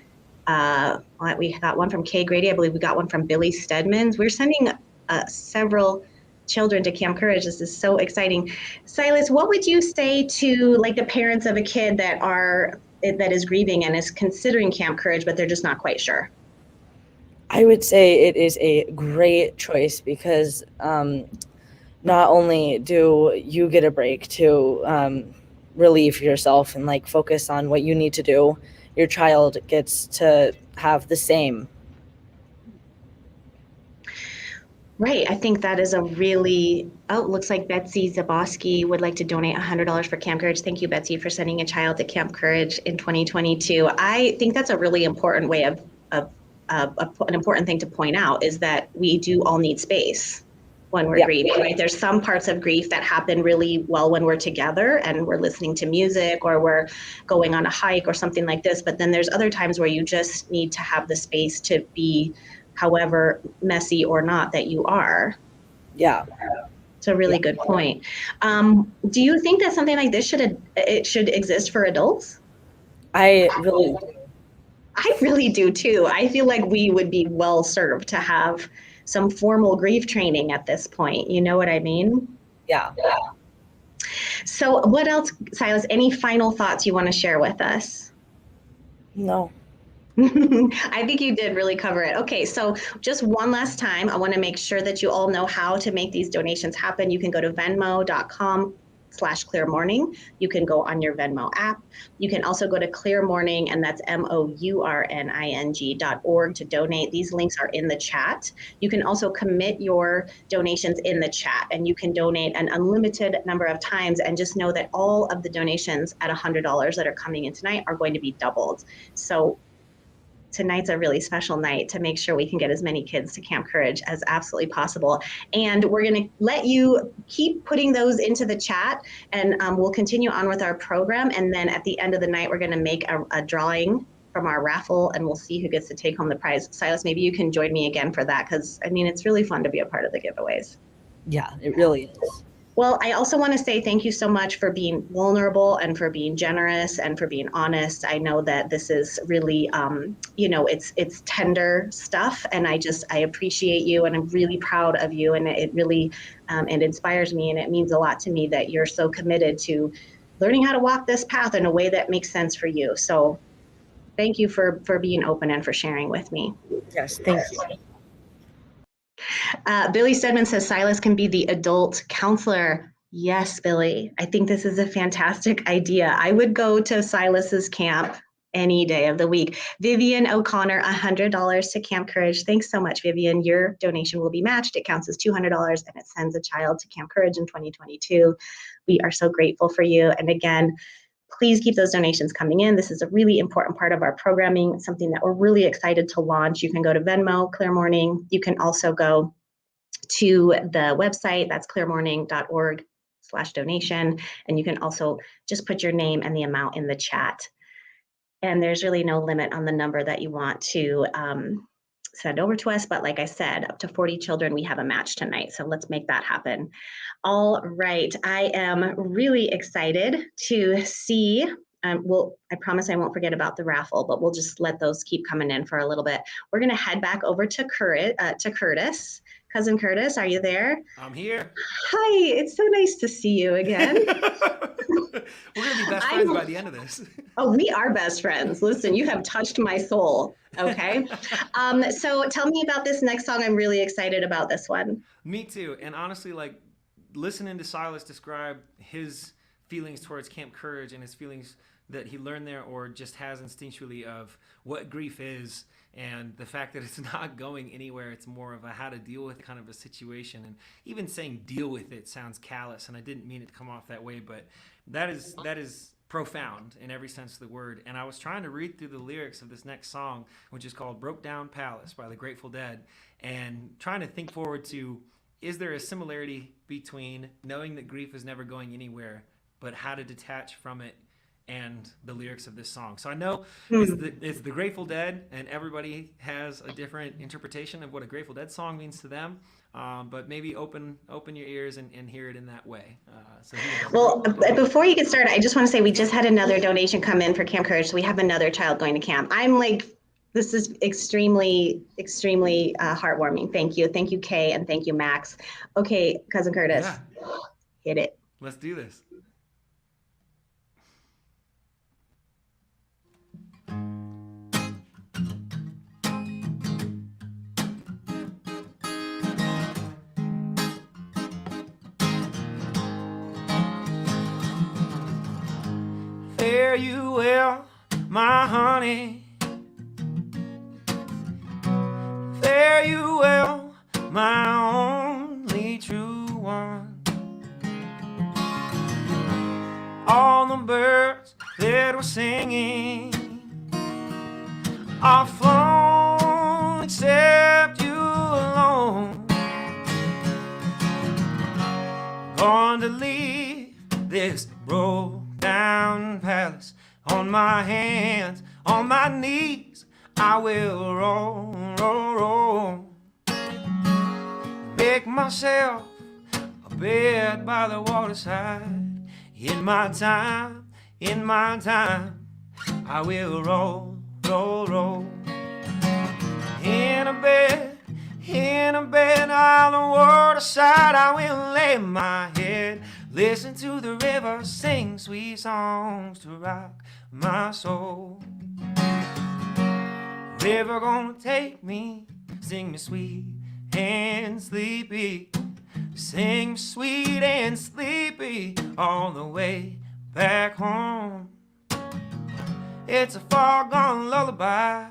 We got one from Kay Grady. I believe we got one from Billy Stedmans. We're sending several children to Camp Courage. This is so exciting. Silas, what would you say to like the parents of a kid that is grieving and is considering Camp Courage, but they're just not quite sure? I would say it is a great choice because not only do you get a break to relieve yourself and like focus on what you need to do, your child gets to have the same. Right. I think that is a really, looks like Betsy Zaboski would like to donate $100 for Camp Courage. Thank you, Betsy, for sending a child to Camp Courage in 2022. I think that's a really important way of an important thing to point out is that we do all need space when we're grieving, right? There's some parts of grief that happen really well when we're together and we're listening to music or we're going on a hike or something like this. But then there's other times where you just need to have the space to be however messy or not that you are. Yeah. It's a really good point. Do you think that something like this should exist for adults? I really do too. I feel like we would be well served to have some formal grief training at this point. You know what I mean? Yeah. So what else, Silas, any final thoughts you want to share with us? No. I think you did really cover it. Okay, so just one last time, I want to make sure that you all know how to make these donations happen. You can go to venmo.com/Clear Mourning. You can go on your Venmo app. You can also go to Clear Mourning, and that's mourning.org to donate. These links are in the chat. You can also commit your donations in the chat, and you can donate an unlimited number of times, and just know that all of the donations at $100 that are coming in tonight are going to be doubled. So tonight's a really special night to make sure we can get as many kids to Camp Courage as absolutely possible. And we're going to let you keep putting those into the chat, and we'll continue on with our program. And then at the end of the night, we're going to make a drawing from our raffle, and we'll see who gets to take home the prize. Silas, maybe you can join me again for that, because I mean, it's really fun to be a part of the giveaways. Yeah, it really is. Well, I also want to say thank you so much for being vulnerable and for being generous and for being honest. I know that this is really, it's tender stuff, and I appreciate you, and I'm really proud of you, and it really it inspires me, and it means a lot to me that you're so committed to learning how to walk this path in a way that makes sense for you. So, thank you for being open and for sharing with me. Yes, thank you. Billy Stedman says Silas can be the adult counselor. Yes, Billy. I think this is a fantastic idea. I would go to Silas's camp any day of the week. Vivian O'Connor, $100 to Camp Courage. Thanks so much, Vivian. Your donation will be matched. It counts as $200 and it sends a child to Camp Courage in 2022. We are so grateful for you. And again, please keep those donations coming in. This is a really important part of our programming, something that we're really excited to launch. You can go to Venmo, Clear Mourning. You can also go to the website, that's clearmourning.org/donation. And you can also just put your name and the amount in the chat. And there's really no limit on the number that you want to send over to us. But like I said, up to 40 children, we have a match tonight. So let's make that happen. All right, I am really excited to see, I promise I won't forget about the raffle, but we'll just let those keep coming in for a little bit. We're gonna head back over to Curtis. Cousin Curtis, are you there? I'm here. Hi, it's so nice to see you again. We're gonna be best friends by the end of this. Oh, we are best friends. Listen, you have touched my soul. Okay. So tell me about this next song. I'm really excited about this one. Me too. And honestly, like listening to Silas describe his feelings towards Camp Courage and his feelings that he learned there or just has instinctually of what grief is and the fact that it's not going anywhere. It's more of a how to deal with kind of a situation. And even saying deal with it sounds callous, and I didn't mean it to come off that way, but that is profound in every sense of the word. And I was trying to read through the lyrics of this next song, which is called Broke Down Palace by the Grateful Dead, and trying to think forward to, is there a similarity between knowing that grief is never going anywhere, but how to detach from it and the lyrics of this song. So I know it's the Grateful Dead, and everybody has a different interpretation of what a Grateful Dead song means to them. But maybe open your ears and hear it in that way. Well, before you get started, I just want to say we just had another donation come in for Camp Courage. So we have another child going to camp. I'm like, this is extremely, extremely heartwarming. Thank you. Thank you, Kay, and thank you, Max. Okay, Cousin Curtis, hit it. Let's do this. Fare you well, my honey. Fare you well, my only true one. All the birds that were singing are flown except you alone. Going to leave this broke down palace on my hands, on my knees. I will roll, roll, roll. Make myself a bed by the waterside. In my time, I will roll, roll, roll. In a bed on the waterside, I will lay my head. Listen to the river sing sweet songs to rock my soul. River gonna take me, sing me sweet and sleepy. Sing me sweet and sleepy all the way back home. It's a far gone lullaby,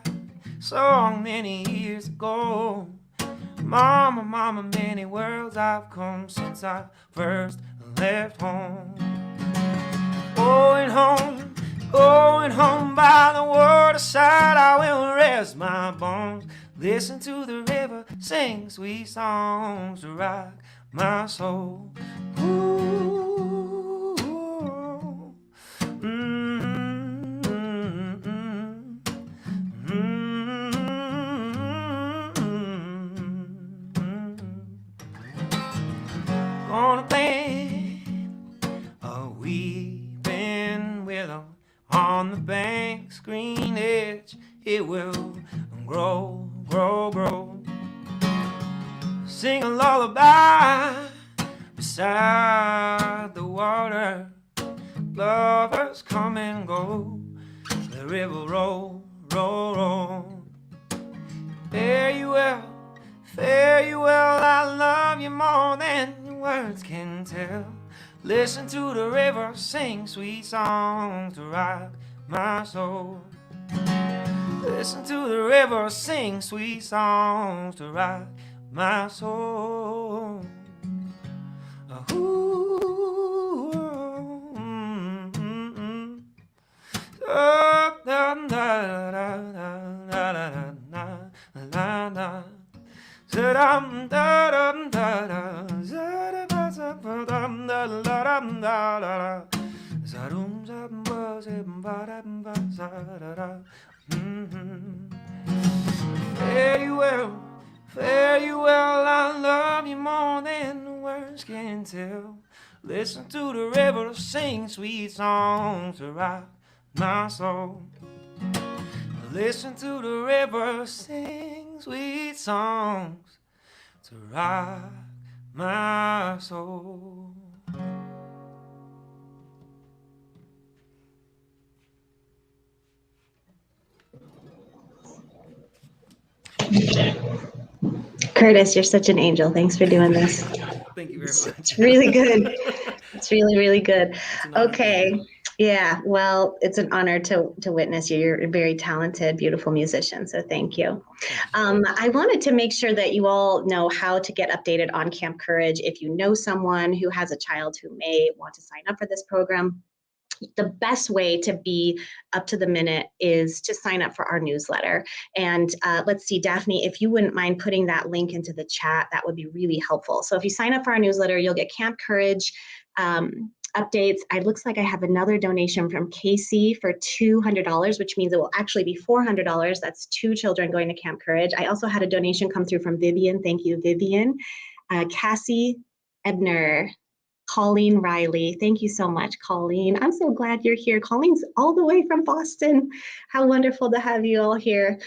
so many years ago. Mama, mama, many worlds I've come since I first left home. Going home by the waterside, I will rest my bones. Listen to the river sing sweet songs to rock my soul. Ooh, Gonna on the bank's green edge, it will grow, grow, grow. Sing a lullaby beside the water. Lovers come and go, the river roll, roll, roll. Fare you well, fare you well, I love you more than words can tell. Listen to the river sing sweet songs to rock my soul. Listen to the river sing sweet songs to rock my soul. Ooh, da, da, da, da, da, da, da, da. Zadam da dam da da, zadam da da dam da da, zadum zadum ba zim ba dam ba zadada. Fare you well, fare you well, I love you more than words can tell. Listen to the river sing sweet songs to rock my soul. Listen to the river sing sweet songs to rock my soul. Curtis, you're such an angel. Thanks for doing this. Thank you very much. It's really good. It's really, really good. It's an honor to be here. Okay. Yeah. Well, it's an honor to witness you. You're a very talented, beautiful musician. So thank you. I wanted to make sure that you all know how to get updated on Camp Courage. If you know someone who has a child who may want to sign up for this program, the best way to be up to the minute is to sign up for our newsletter. And let's see, Daphne, if you wouldn't mind putting that link into the chat, that would be really helpful. So if you sign up for our newsletter, you'll get Camp Courage updates. It looks like I have another donation from Casey for $200, which means it will actually be $400. That's 2 children going to Camp Courage. I also had a donation come through from Vivian. Thank you, Vivian. Cassie Ebner, Colleen Riley. Thank you so much, Colleen. I'm so glad you're here. Colleen's all the way from Boston. How wonderful to have you all here.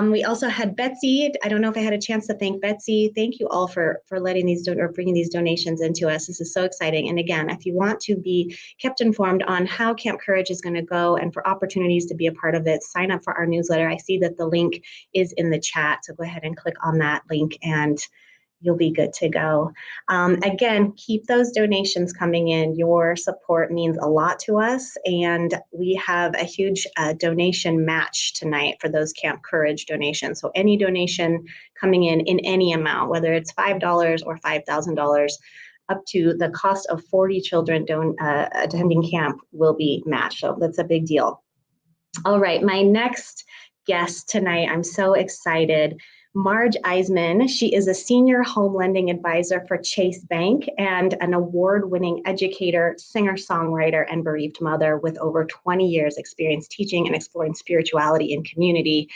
We also had Betsy. I don't know if I had a chance to thank Betsy. Thank you all for letting these or bringing these donations into us. This is so exciting. And again, if you want to be kept informed on how Camp Courage is going to go and for opportunities to be a part of it, sign up for our newsletter. I see that the link is in the chat, so go ahead and click on that link and you'll be good to go. Again, keep those donations coming in. Your support means a lot to us, and we have a huge donation match tonight for those Camp Courage donations. So any donation coming in any amount, whether it's $5 or $5,000, up to the cost of 40 children attending camp will be matched. So that's a big deal. All right, my next guest tonight, I'm so excited. Marge Eisman. She is a senior home lending advisor for Chase Bank and an award-winning educator, singer-songwriter, and bereaved mother with over 20 years experience teaching and exploring spirituality in community.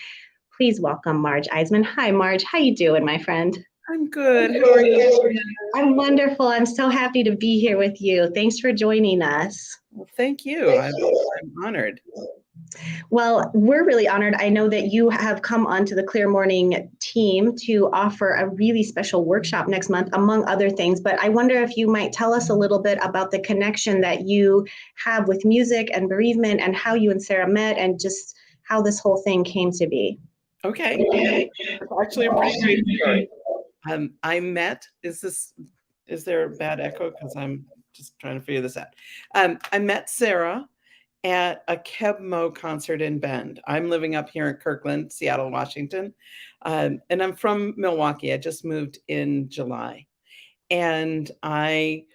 Please welcome Marge Eisman. Hi, Marge. How you doing, my friend? I'm good. How are you? I'm wonderful. I'm so happy to be here with you. Thanks for joining us. Well, thank you. I'm honored. Well, we're really honored. I know that you have come onto the Clear Mourning team to offer a really special workshop next month, among other things. But I wonder if you might tell us a little bit about the connection that you have with music and bereavement and how you and Sarah met and just how this whole thing came to be. Okay. It's actually a pretty great story. I met, is there a bad echo? Because I'm just trying to figure this out. I met Sarah at a Kebmo concert in Bend. I'm living up here in Kirkland, Seattle, Washington. And I'm from Milwaukee. I just moved in July. And I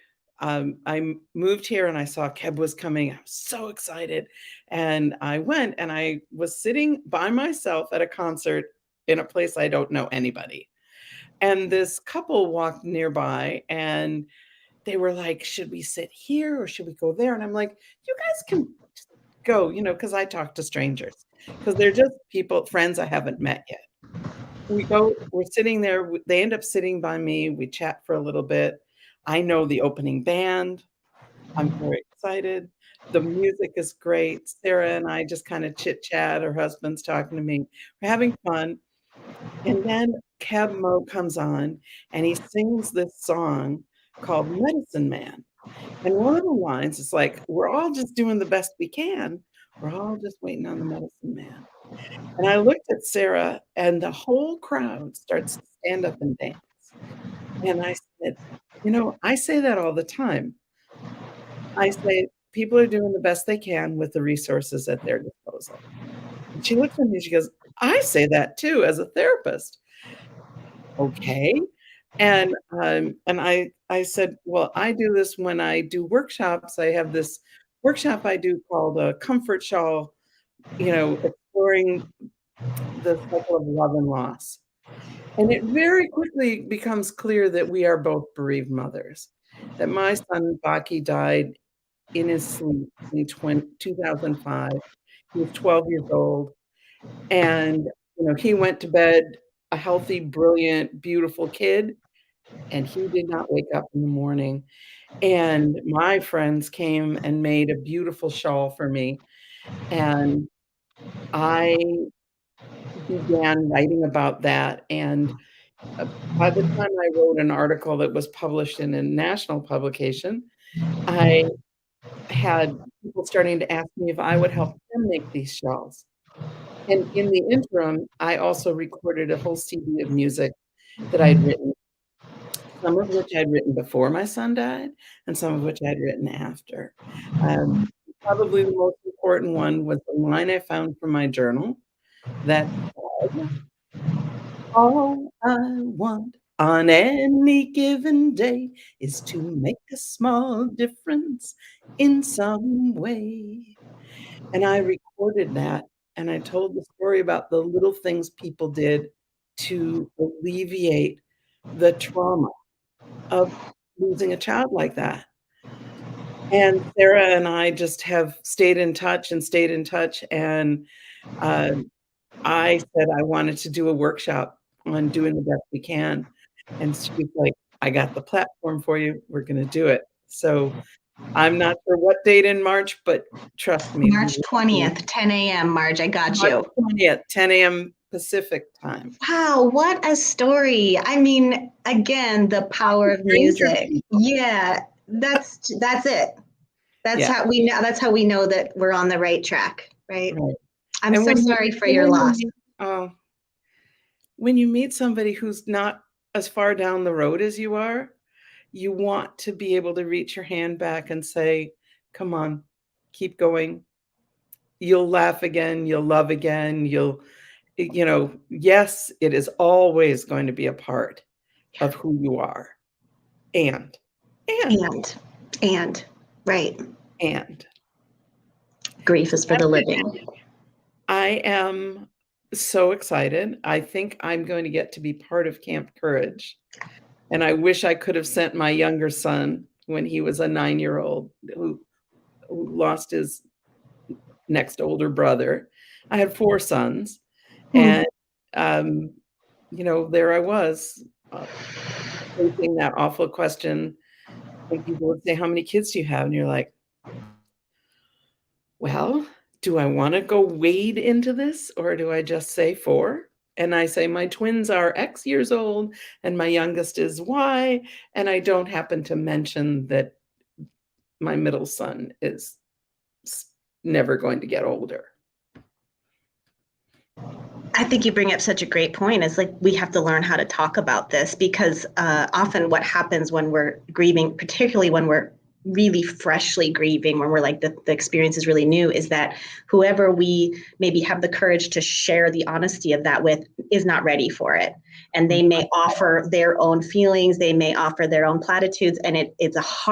moved here and I saw Keb was coming. I was so excited. And I went and I was sitting by myself at a concert in a place I don't know anybody. And this couple walked nearby and they were like, should we sit here or should we go there? And I'm like, you guys can go, because I talk to strangers because they're just friends I haven't met yet. We're sitting there. They end up sitting by me. We chat for a little bit. I know the opening band. I'm very excited. The music is great. Sarah and I just kind of chit chat. Her husband's talking to me. We're having fun. And then Cab Mo comes on and he sings this song called Medicine Man. And one of the lines is like, we're all just doing the best we can. We're all just waiting on the medicine man. And I looked at Sarah and the whole crowd starts to stand up and dance. And I said, I say that all the time. I say, people are doing the best they can with the resources at their disposal. And she looks at me, she goes, I say that too as a therapist. Okay. And I said, well, I do this when I do workshops. I have this workshop I do called a comfort shawl, exploring the cycle of love and loss. And it very quickly becomes clear that we are both bereaved mothers, that my son Baki died in his sleep in 2005. He was 12 years old. And, he went to bed a healthy, brilliant, beautiful kid. And he did not wake up in the morning. And my friends came and made a beautiful shawl for me. And I began writing about that. And by the time I wrote an article that was published in a national publication, I had people starting to ask me if I would help them make these shawls. And in the interim, I also recorded a whole CD of music that I'd written, some of which I'd written before my son died, and some of which I'd written after. Probably the most important one was the line I found from my journal that said, all I want on any given day is to make a small difference in some way. And I recorded that, and I told the story about the little things people did to alleviate the trauma of losing a child like that. And Sarah and I just have stayed in touch. And I said I wanted to do a workshop on doing the best we can. And she's like, I got the platform for you. We're going to do it. So I'm not sure what date in March, but trust me. March 20th, 10 a.m. Marge, I got you. March 20th, 10 a.m. Pacific time. Wow, what a story. I mean, again, the power of music. Yeah, that's it. That's how we know that we're on the right track, right? I'm so sorry for your loss. When you meet somebody who's not as far down the road as you are, you want to be able to reach your hand back and say, come on, keep going. You'll laugh again. You'll love again. Yes, it is always going to be a part of who you are. And right. And grief is for the living. I am so excited. I think I'm going to get to be part of Camp Courage. And I wish I could have sent my younger son when he was a 9-year-old who lost his next older brother. I had 4 sons. And, there I was facing that awful question. And people would say, how many kids do you have? And you're like, well, do I want to go wade into this, or do I just say 4? And I say my twins are X years old and my youngest is Y. And I don't happen to mention that my middle son is never going to get older. I think you bring up such a great point. It's like we have to learn how to talk about this, because often what happens when we're grieving, particularly when we're really freshly grieving, when we're like the experience is really new, is that whoever we maybe have the courage to share the honesty of that with is not ready for it. And they may offer their own feelings, they may offer their own platitudes, and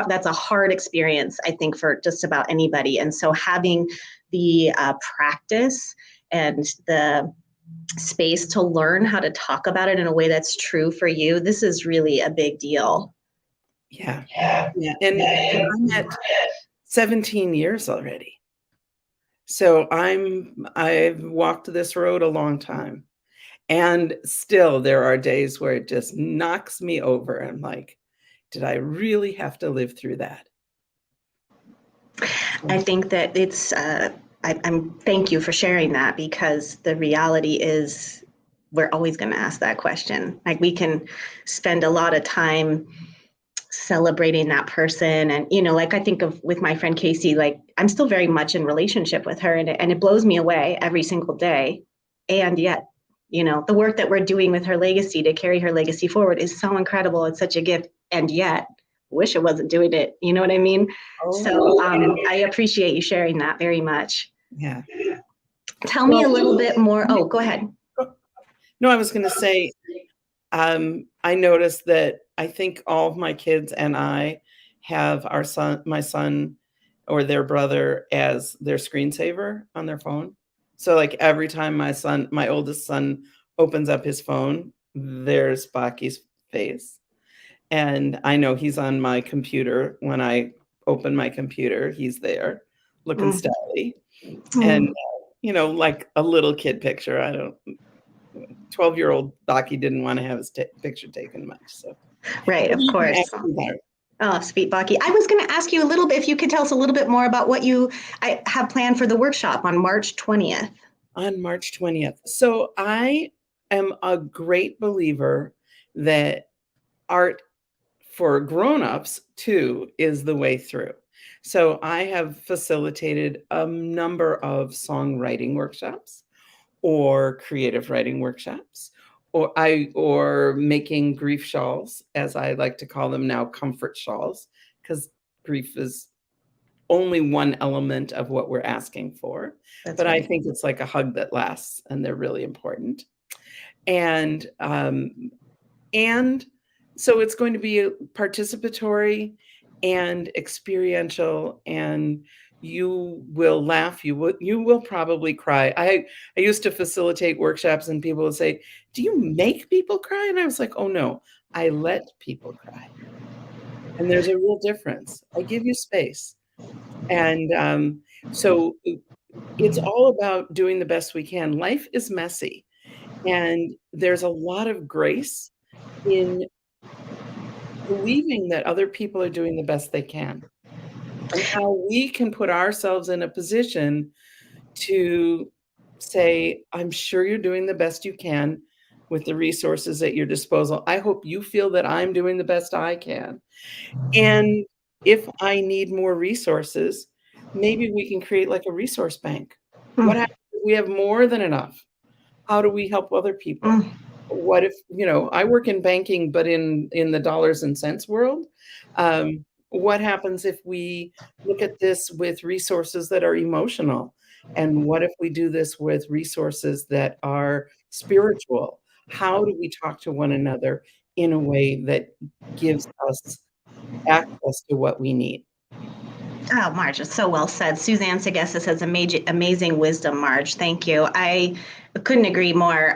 that's a hard experience, I think, for just about anybody. And so having the practice and the space to learn how to talk about it in a way that's true for you, this is really a big deal. Yeah. And I'm at 17 years already. So I've walked this road a long time. And still there are days where it just knocks me over. I'm like, did I really have to live through that? I think that I'm thank you for sharing that, because the reality is we're always going to ask that question. Like, we can spend a lot of time celebrating that person. And, like, I think of with my friend Casey, like, I'm still very much in relationship with her, and it blows me away every single day. And yet, the work that we're doing with her legacy to carry her legacy forward is so incredible. It's such a gift. And yet, wish I wasn't doing it. You know what I mean? So I appreciate you sharing that very much. Yeah. Tell me a little bit more. Oh, go ahead. No, I was going to say, I noticed that I think all of my kids and I have my son or their brother as their screensaver on their phone. So like every time my oldest son opens up his phone, there's Baki's face. And I know he's on my computer. When I open my computer, he's there looking stylish. And, like a little kid picture. 12-year-old Baki didn't want to have his picture taken much. So, right, of course. Oh, sweet Baki. I was going to ask you a little bit, if you could tell us a little bit more about what I have planned for the workshop on March 20th. On March 20th. So I am a great believer that art for grown-ups too is the way through. So I have facilitated a number of songwriting workshops or creative writing workshops, or making grief shawls, as I like to call them now, comfort shawls, because grief is only one element of what we're asking for. But right. I think it's like a hug that lasts, and they're really important. And so it's going to be participatory and experiential, and you will laugh. You will probably cry. I used to facilitate workshops, and people would say, "Do you make people cry?" And I was like, "Oh no, I let people cry." And there's a real difference. I give you space. And so it's all about doing the best we can. Life is messy, and there's a lot of grace in believing that other people are doing the best they can, and how we can put ourselves in a position to say, I'm sure you're doing the best you can with the resources at your disposal. I hope you feel that I'm doing the best I can. And if I need more resources, maybe we can create like a resource bank. What happens if we have more than enough? How do we help other people? What if, I work in banking, but in the dollars and cents world. What happens if we look at this with resources that are emotional? And what if we do this with resources that are spiritual? How do we talk to one another in a way that gives us access to what we need? Oh, Marge, it's so well said. Suzanne Segestis says amazing wisdom, Marge. Thank you. I couldn't agree more.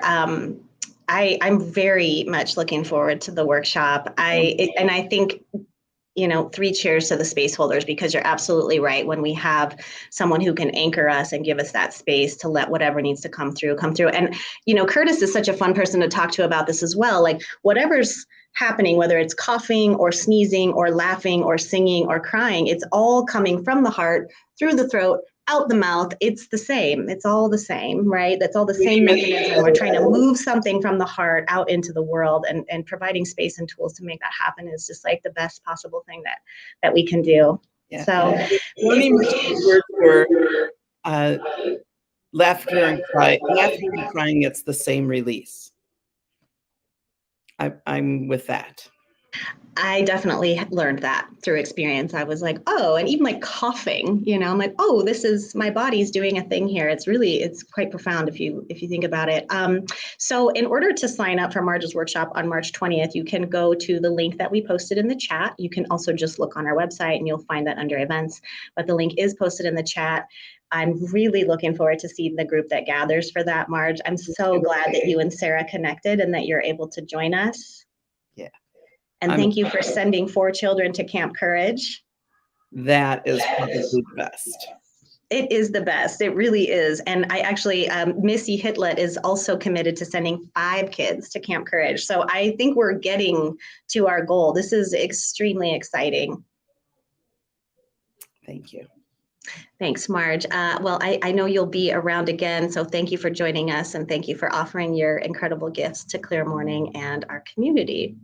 I'm very much looking forward to the workshop. And I think, 3 cheers to the space holders, because you're absolutely right. When we have someone who can anchor us and give us that space to let whatever needs to come through. And, Curtis is such a fun person to talk to about this as well. Like, whatever's happening, whether it's coughing or sneezing or laughing or singing or crying, it's all coming from the heart, through the throat, out the mouth. It's the same. It's all the same, right? That's all the same mechanism. We're trying to move something from the heart out into the world, and providing space and tools to make that happen is just like the best possible thing that we can do. Yeah. So laughter and crying, it's the same release. I'm with that. I definitely learned that through experience. I was like, oh, and even like coughing, I'm like, oh, this is my body's doing a thing here. It's quite profound if you think about it. So in order to sign up for Marge's workshop on March 20th, you can go to the link that we posted in the chat. You can also just look on our website and you'll find that under events, but the link is posted in the chat. I'm really looking forward to seeing the group that gathers for that, Marge. I'm so glad that you and Sarah connected and that you're able to join us. Yeah. And thank you for sending 4 children to Camp Courage. That is probably the best. It is the best. It really is. And I actually, Missy Hitlet is also committed to sending 5 kids to Camp Courage. So I think we're getting to our goal. This is extremely exciting. Thank you. Thanks, Marge. Well, I know you'll be around again, so thank you for joining us and thank you for offering your incredible gifts to Clear Mourning and our community.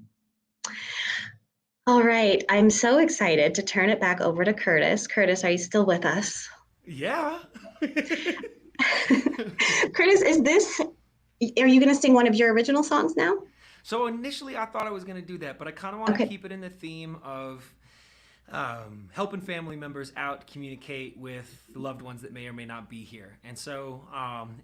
All right, I'm so excited to turn it back over to Curtis. Curtis, are you still with us? Yeah. Curtis, are you going to sing one of your original songs now? So initially I thought I was going to do that, but I kind of want to keep it in the theme of helping family members out communicate with loved ones that may or may not be here. And so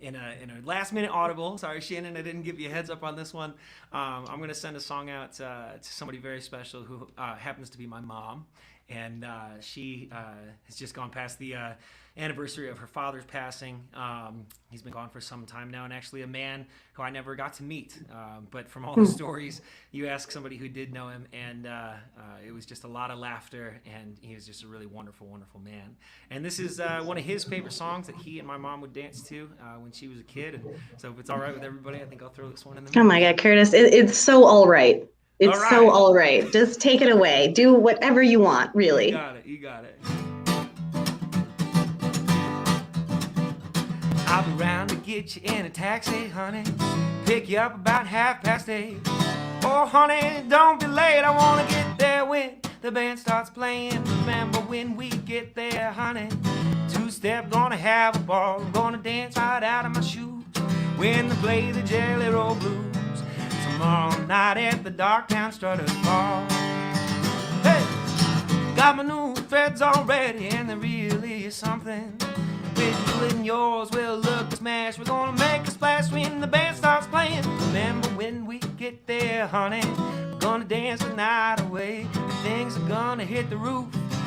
in a last minute audible, sorry Shannon, I didn't give you a heads up on this one, I'm going to send a song out to somebody very special who happens to be my mom. And she has just gone past the anniversary of her father's passing. He's been gone for some time now, and actually a man who I never got to meet. But from all the stories, you ask somebody who did know him, and it was just a lot of laughter, and he was just a really wonderful, wonderful man. And this is one of his favorite songs that he and my mom would dance to when she was a kid. And so if it's all right with everybody, I think I'll throw this one in the mix. Oh my God, Curtis, it's so all right. It's all right. so all right. Just take it away. Do whatever you want, really. You got it. You got it. I'll be round to get you in a taxi, honey. Pick you up about 8:30. Oh, honey, don't be late. I want to get there when the band starts playing. Remember when we get there, honey. Two-step, gonna have a ball. Gonna dance right out of my shoes when they play the Jelly Roll Blues. Tomorrow night at the Darktown Strutters Bar. Hey, got my new threads all ready, and there really is something with you and yours. We'll look to smash. We're gonna make a splash when the band starts playing. Remember when we get there, honey. We're gonna dance the night away. And things are gonna hit the roof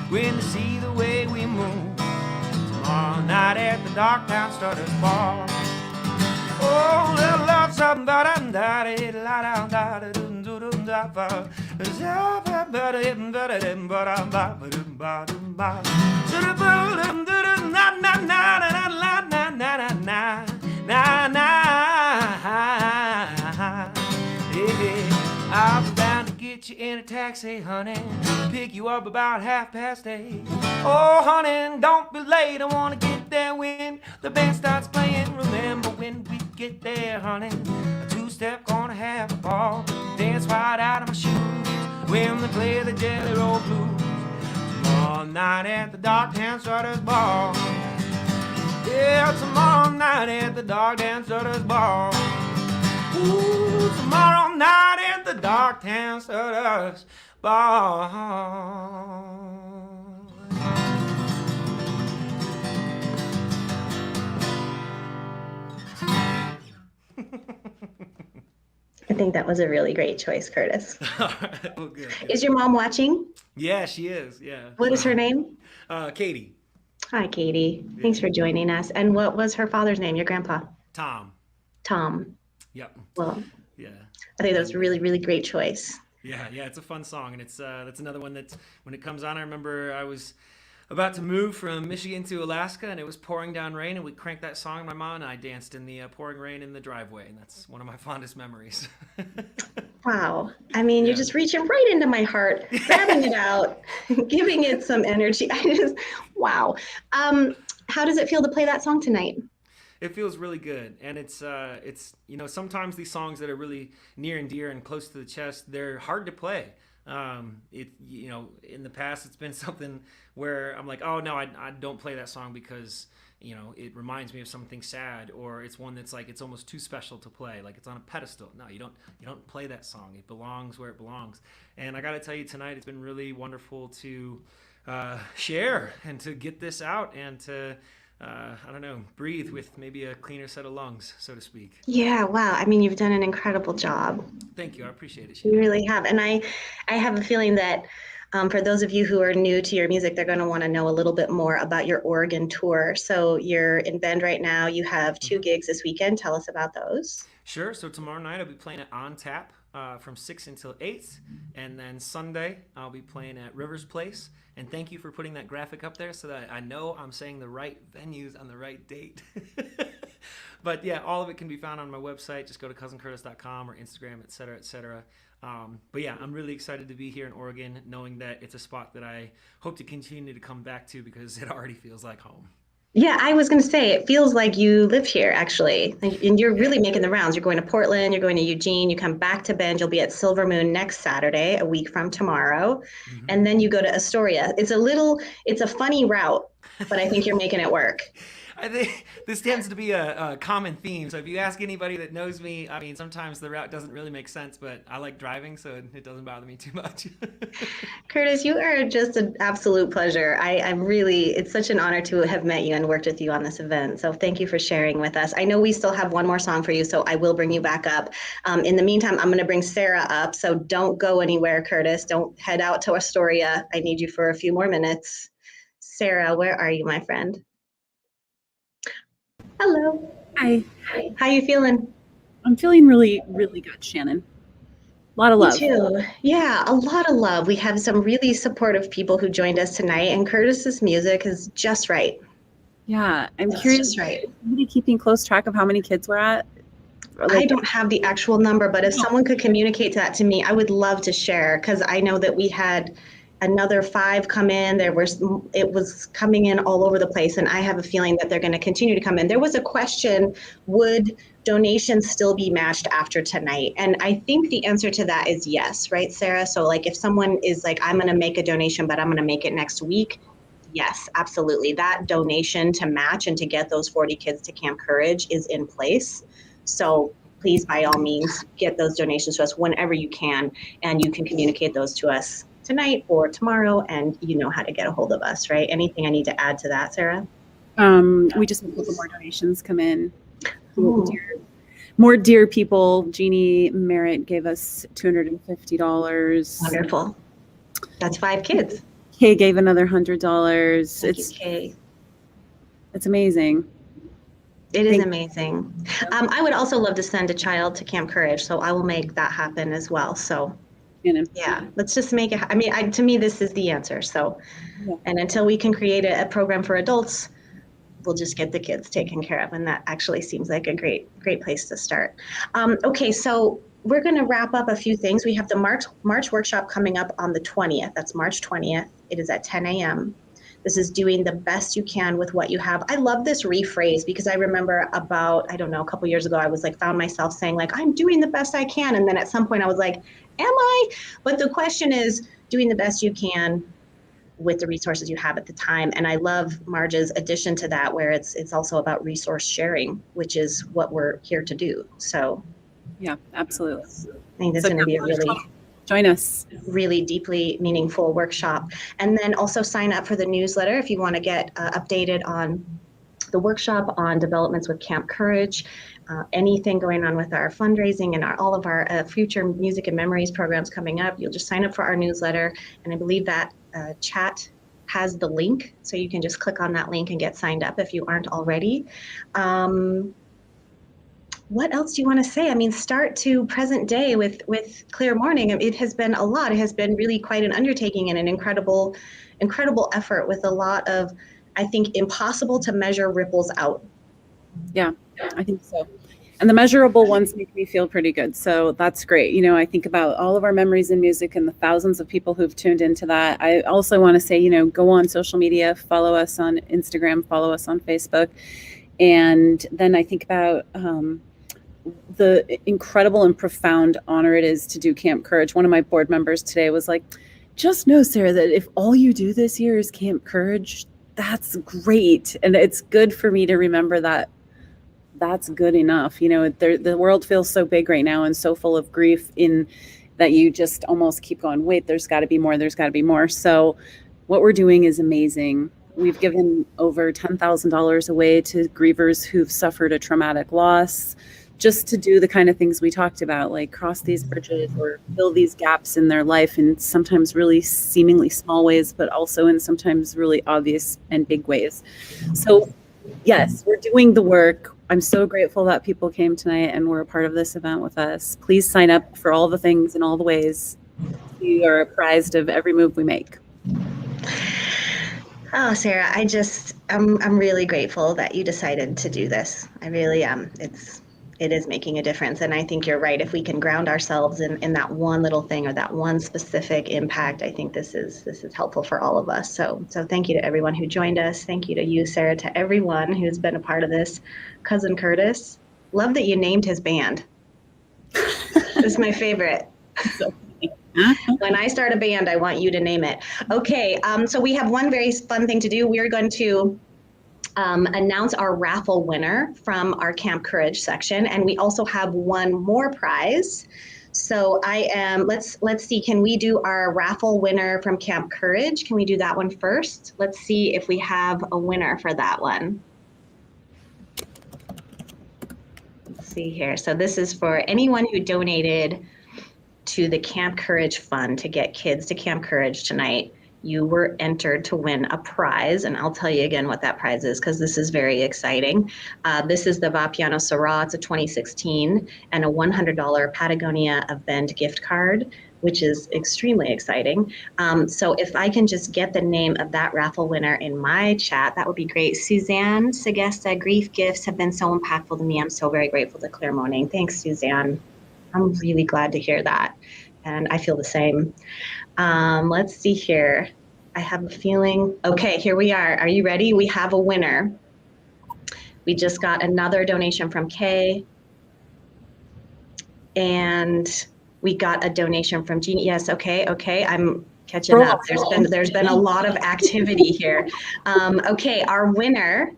when they see the way we move. Tomorrow night at the Darktown Strutters Bar. Oh, little love something but I'm I'll be bound to get you in a taxi, honey. Pick you up about 8:30. Oh, honey, don't be late. I wanna get there when the band starts playing. Remember when we get there, honey. A two-step, gonna have a ball. Dance right out of my shoes when they play the Jelly Roll Blues. Tomorrow night at the Darktown Strutters Bar. Yeah, tomorrow night at the Darktown Strutters Bar. Ooh, tomorrow night at the Darktown Strutters Bar. I think that was a really great choice, Curtis. All right, well, good. Is your mom watching? Yeah, she is. Yeah. What is her name? Katie. Hi, Katie. Thanks for joining us. And what was her father's name, your grandpa? Tom. Tom. Yep. Well, Yeah. I think that was a really, really great choice. Yeah, it's a fun song, and it's that's another one that when it comes on, I remember I was about to move from Michigan to Alaska, and it was pouring down rain, and we cranked that song, and my mom and I danced in the pouring rain in the driveway, and that's one of my fondest memories. Wow. I mean, you're just reaching right into my heart, grabbing it out, giving it some energy. Wow. How does it feel to play that song tonight? It feels really good, and it's sometimes these songs that are really near and dear and close to the chest, they're hard to play. In the past it's been something where I'm like, oh no, I don't play that song because it reminds me of something sad, or it's one that's like it's almost too special to play, like it's on a pedestal. No, you don't play that song. It belongs where it belongs. And I got to tell you, tonight it's been really wonderful to share and to get this out and to breathe with maybe a cleaner set of lungs, so to speak. Yeah, wow. I mean, you've done an incredible job. Thank you. I appreciate it. You really have. And I have a feeling that for those of you who are new to your music, they're going to want to know a little bit more about your Oregon tour. So you're in Bend right now. You have 2 gigs this weekend. Tell us about those. Sure. So tomorrow night I'll be playing at On Tap from 6 until 8. And then Sunday I'll be playing at Rivers Place. And thank you for putting that graphic up there so that I know I'm saying the right venues on the right date. But yeah, all of it can be found on my website. Just go to cousincurtis.com or Instagram, et cetera, et cetera. But yeah, I'm really excited to be here in Oregon, knowing that it's a spot that I hope to continue to come back to because it already feels like home. Yeah, I was going to say, it feels like you live here actually. And you're really making the rounds. You're going to Portland, you're going to Eugene, you come back to Bend, you'll be at Silver Moon next Saturday, a week from tomorrow. Mm-hmm. And then you go to Astoria. It's a funny route, but I think you're making it work. I think this tends to be a common theme. So if you ask anybody that knows me, I mean, sometimes the route doesn't really make sense, but I like driving, so it doesn't bother me too much. Curtis, you are just an absolute pleasure. It's such an honor to have met you and worked with you on this event. So thank you for sharing with us. I know we still have one more song for you, so I will bring you back up. In the meantime, I'm going to bring Sarah up. So don't go anywhere, Curtis. Don't head out to Astoria. I need you for a few more minutes. Sarah, where are you, my friend? Hello. Hi. How you feeling? I'm feeling really, really good, Shannon. A lot of love. Me too. Yeah, a lot of love. We have some really supportive people who joined us tonight, and Curtis's music is just right. Yeah, I'm It's curious. just right. Are you keeping close track of how many kids we're at? I don't have the actual number, but if someone could communicate that to me, I would love to share, because I know that we had another 5 come in. It was coming in all over the place, and I have a feeling that they're going to continue to come in. There was a question, would donations still be matched after tonight? And I think the answer to that is yes, right, Sarah? So like if someone is like, I'm going to make a donation, but I'm going to make it next week, yes, absolutely. That donation to match and to get those 40 kids to Camp Courage is in place. So please, by all means, get those donations to us whenever you can, and you can communicate those to us tonight or tomorrow, and you know how to get a hold of us, right? Anything I need to add to that, Sarah? We just had a couple more donations come in. More dear people. Jeannie Merritt gave us $250. Wonderful. That's 5 kids. Kay gave another $100. Thank you, Kay. It's amazing. It is amazing. I would also love to send a child to Camp Courage, so I will make that happen as well. So yeah, let's just make it. I mean, to me, this is the answer. So, and until we can create a program for adults, we'll just get the kids taken care of. And that actually seems like a great place to start. Okay, so we're going to wrap up a few things. We have the March workshop coming up on the 20th. That's March 20th. It is at 10 a.m. This is doing the best you can with what you have. I love this rephrase because I remember about, I don't know, a couple years ago, I was like, found myself saying like, I'm doing the best I can. And then at some point I was like, am I? But the question is doing the best you can with the resources you have at the time. And I love Marge's addition to that, where it's also about resource sharing, which is what we're here to do. So yeah, absolutely. I think this is going to be a really join us. Really deeply meaningful workshop. And then also sign up for the newsletter if you want to get updated on the workshop, on developments with Camp Courage, anything going on with our fundraising and all of our future music and memories programs coming up. You'll just sign up for our newsletter. And I believe that chat has the link, so you can just click on that link and get signed up if you aren't already. What else do you want to say? I mean, start to present day with Clear Mourning. It has been a lot. It has been really quite an undertaking and an incredible effort with a lot of, I think, impossible to measure ripples out. Yeah, I think so. And the measurable ones make me feel pretty good. So that's great. You know, I think about all of our memories in music and the thousands of people who've tuned into that. I also want to say, you know, go on social media, follow us on Instagram, follow us on Facebook. And then I think about the incredible and profound honor it is to do Camp Courage. One of my board members today was like, just know, Sarah, that if all you do this year is Camp Courage, that's great. And it's good for me to remember that that's good enough. You know, the world feels so big right now and so full of grief in that you just almost keep going, wait, there's got to be more. There's got to be more. So what we're doing is amazing. We've given over $10,000 away to grievers who've suffered a traumatic loss, just to do the kind of things we talked about, like cross these bridges or fill these gaps in their life in sometimes really seemingly small ways, but also in sometimes really obvious and big ways. So yes, we're doing the work. I'm so grateful that people came tonight and were a part of this event with us. Please sign up for all the things in all the ways. You are apprised of every move we make. Oh, Sarah, I'm really grateful that you decided to do this. I really am. It is making a difference. And I think you're right. If we can ground ourselves in that one little thing or that one specific impact, I think this is helpful for all of us. So thank you to everyone who joined us. Thank you to you, Sarah, to everyone who's been a part of this. Cousin Curtis, love that you named his band. This is my favorite. When I start a band, I want you to name it. Okay, so we have one very fun thing to do. We are going to announce our raffle winner from our Camp Courage section, and we also have one more prize. So let's see, can we do our raffle winner from Camp Courage? Can we do that one first? Let's see if we have a winner for that one. Let's see here. So this is for anyone who donated to the Camp Courage Fund to get kids to Camp Courage tonight. You were entered to win a prize, and I'll tell you again what that prize is because this is very exciting. This is the Vapiano Syrah. It's a 2016 and a $100 Patagonia of Bend gift card, which is extremely exciting. So if I can just get the name of that raffle winner in my chat, that would be great. Suzanne Segesta, grief gifts have been so impactful to me. I'm so very grateful to Clear Mourning. Thanks, Suzanne. I'm really glad to hear that. And I feel the same. Let's see here. I have a feeling. Okay, here we are. Are you ready? We have a winner. We just got another donation from Kay. And we got a donation from Jeannie. Yes, okay. I'm catching up. There's been a lot of activity here. Okay, our winner.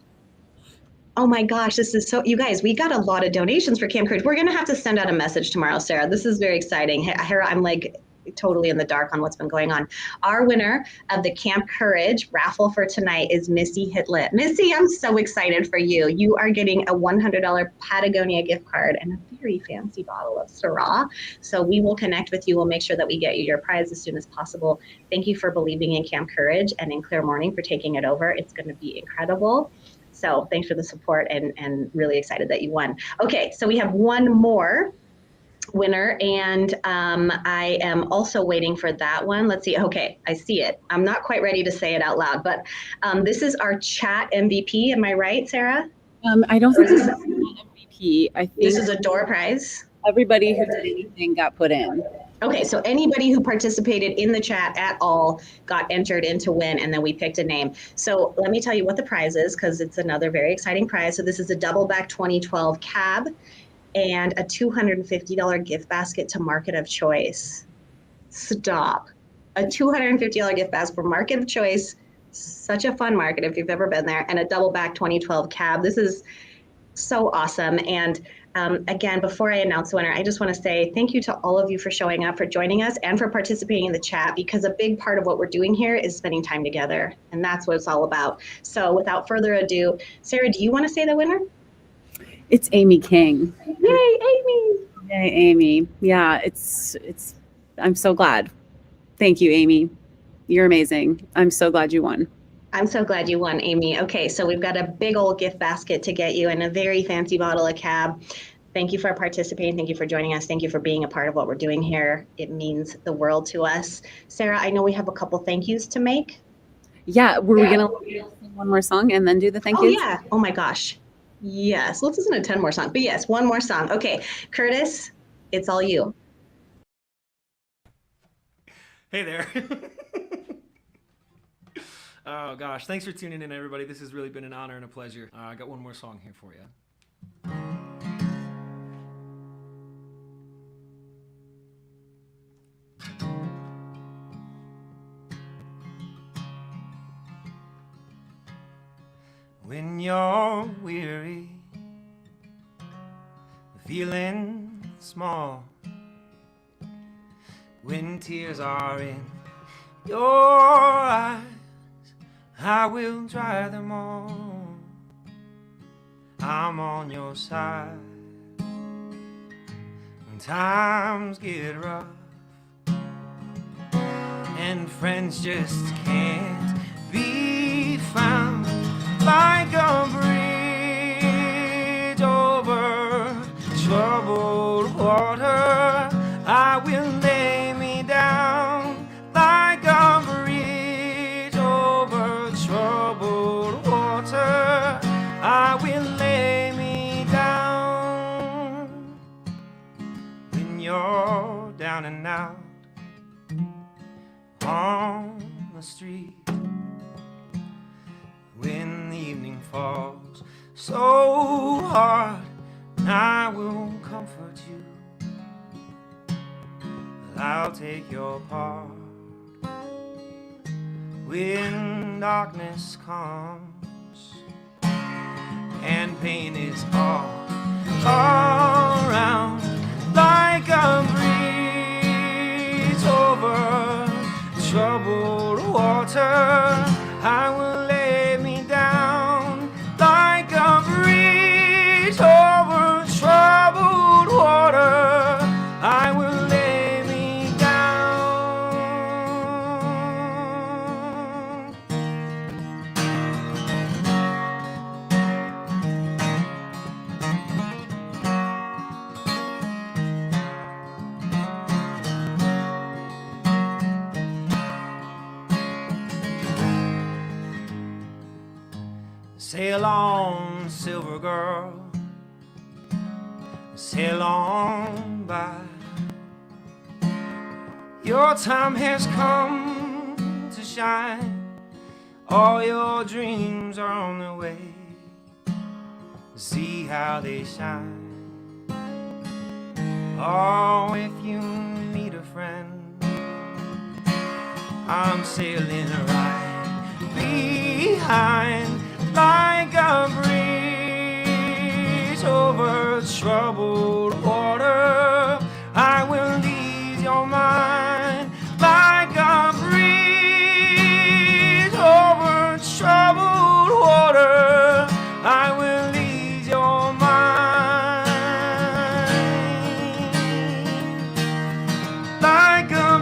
Oh my gosh, this is so, you guys, we got a lot of donations for Camp Courage. We're gonna have to send out a message tomorrow, Sarah. This is very exciting. Hera, I'm like totally in the dark on what's been going on. Our winner of the Camp Courage raffle for tonight is Missy Hitlet. Missy, I'm so excited for you. You are getting a $100 Patagonia gift card and a very fancy bottle of Syrah. So we will connect with you. We'll make sure that we get you your prize as soon as possible. Thank you for believing in Camp Courage and in Clear Mourning for taking it over. It's gonna be incredible. So thanks for the support and really excited that you won. Okay, so we have one more winner and I am also waiting for that one. Let's see, okay, I see it. I'm not quite ready to say it out loud, but this is our chat MVP. Am I right, Sarah? I don't think this is MVP. I think this is a door prize. Everybody who did anything got put in. Okay, so anybody who participated in the chat at all got entered in to win, and then we picked a name. So let me tell you what the prize is, because it's another very exciting prize. So this is a double back 2012 cab and a $250 gift basket to Market of Choice. Stop. A $250 gift basket for Market of Choice. Such a fun market if you've ever been there, and a double back 2012 cab. This is so awesome. And again, before I announce the winner, I just want to say thank you to all of you for showing up, for joining us, and for participating in the chat, because a big part of what we're doing here is spending time together, and that's what it's all about. So without further ado, Sarah, do you want to say the winner? It's Amy King. Yay, Amy! Yay, Amy. Yeah, I'm so glad. Thank you, Amy. You're amazing. I'm so glad you won. I'm so glad you won, Amy. Okay, so we've got a big old gift basket to get you and a very fancy bottle of cab. Thank you for participating. Thank you for joining us. Thank you for being a part of what we're doing here. It means the world to us. Sarah, I know we have a couple thank yous to make. Yeah, were we gonna sing one more song and then do the thank yous? Oh yeah, oh my gosh. Yes, let's listen to 10 more songs, but yes, one more song. Okay, Curtis, it's all you. Hey there. Oh gosh, thanks for tuning in, everybody. This has really been an honor and a pleasure. I got one more song here for you. When you're weary, feeling small, when tears are in your eyes, I will dry them all. I'm on your side when times get rough and friends just can't be found. Like a bridge over troubled water, I will lay me down. Like a bridge over troubled water, I will lay me down. street when the evening falls so hard, and I will comfort you. I'll take your part when darkness comes and pain is all around, like a breeze over troubled water. I will lay me down like a breeze over troubled water. I will lay me down. Sail on, silver girl, sail on by. Your time has come to shine. All your dreams are on their way. See how they shine. Oh, if you need a friend, I'm sailing right behind, like a breeze over troubled water. I will ease your mind like a breeze over troubled water. I will ease your mind like a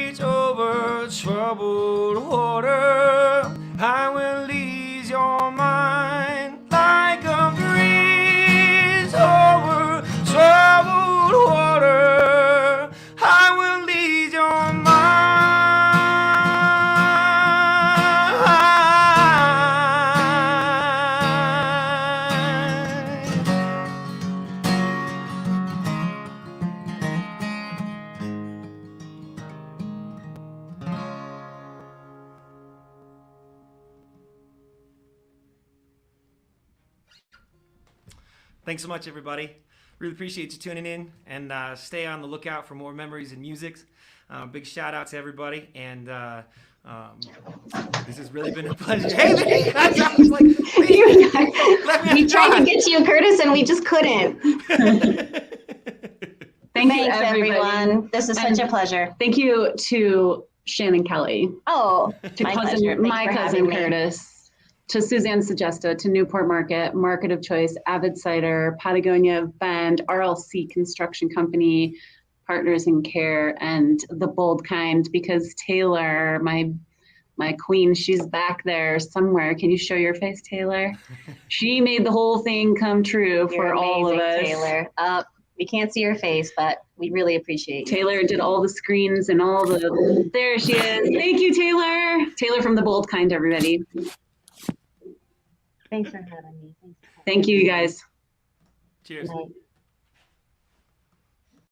breeze over troubled water. I will ease your mind like a breeze over troubled water. I will ease your mind. Thanks so much, everybody. Really appreciate you tuning in, and stay on the lookout for more memories and music. Big shout out to everybody, and this has really been a pleasure. Hey, there you guys, I was like, We tried to get to you, Curtis, and we just couldn't. Thank you, Thanks, everybody. everyone. This is such a pleasure. Thank you to Shannon Kelly, Oh, to my cousin, pleasure. Thanks my for cousin having me. Curtis, to Suzanne Segesta, to Newport Market, Market of Choice, Avid Cider, Patagonia Band, RLC Construction Company, Partners in Care, and The Bold Kind, because Taylor, my queen, she's back there somewhere. Can you show your face, Taylor? She made the whole thing come true You're for all of amazing, us. Taylor. We can't see your face, but we really appreciate you. Taylor did all the screens and all the, there she is. Thank you, Taylor. Taylor from The Bold Kind, everybody. Thanks for having me. Thank you, you guys. cheers. Good night.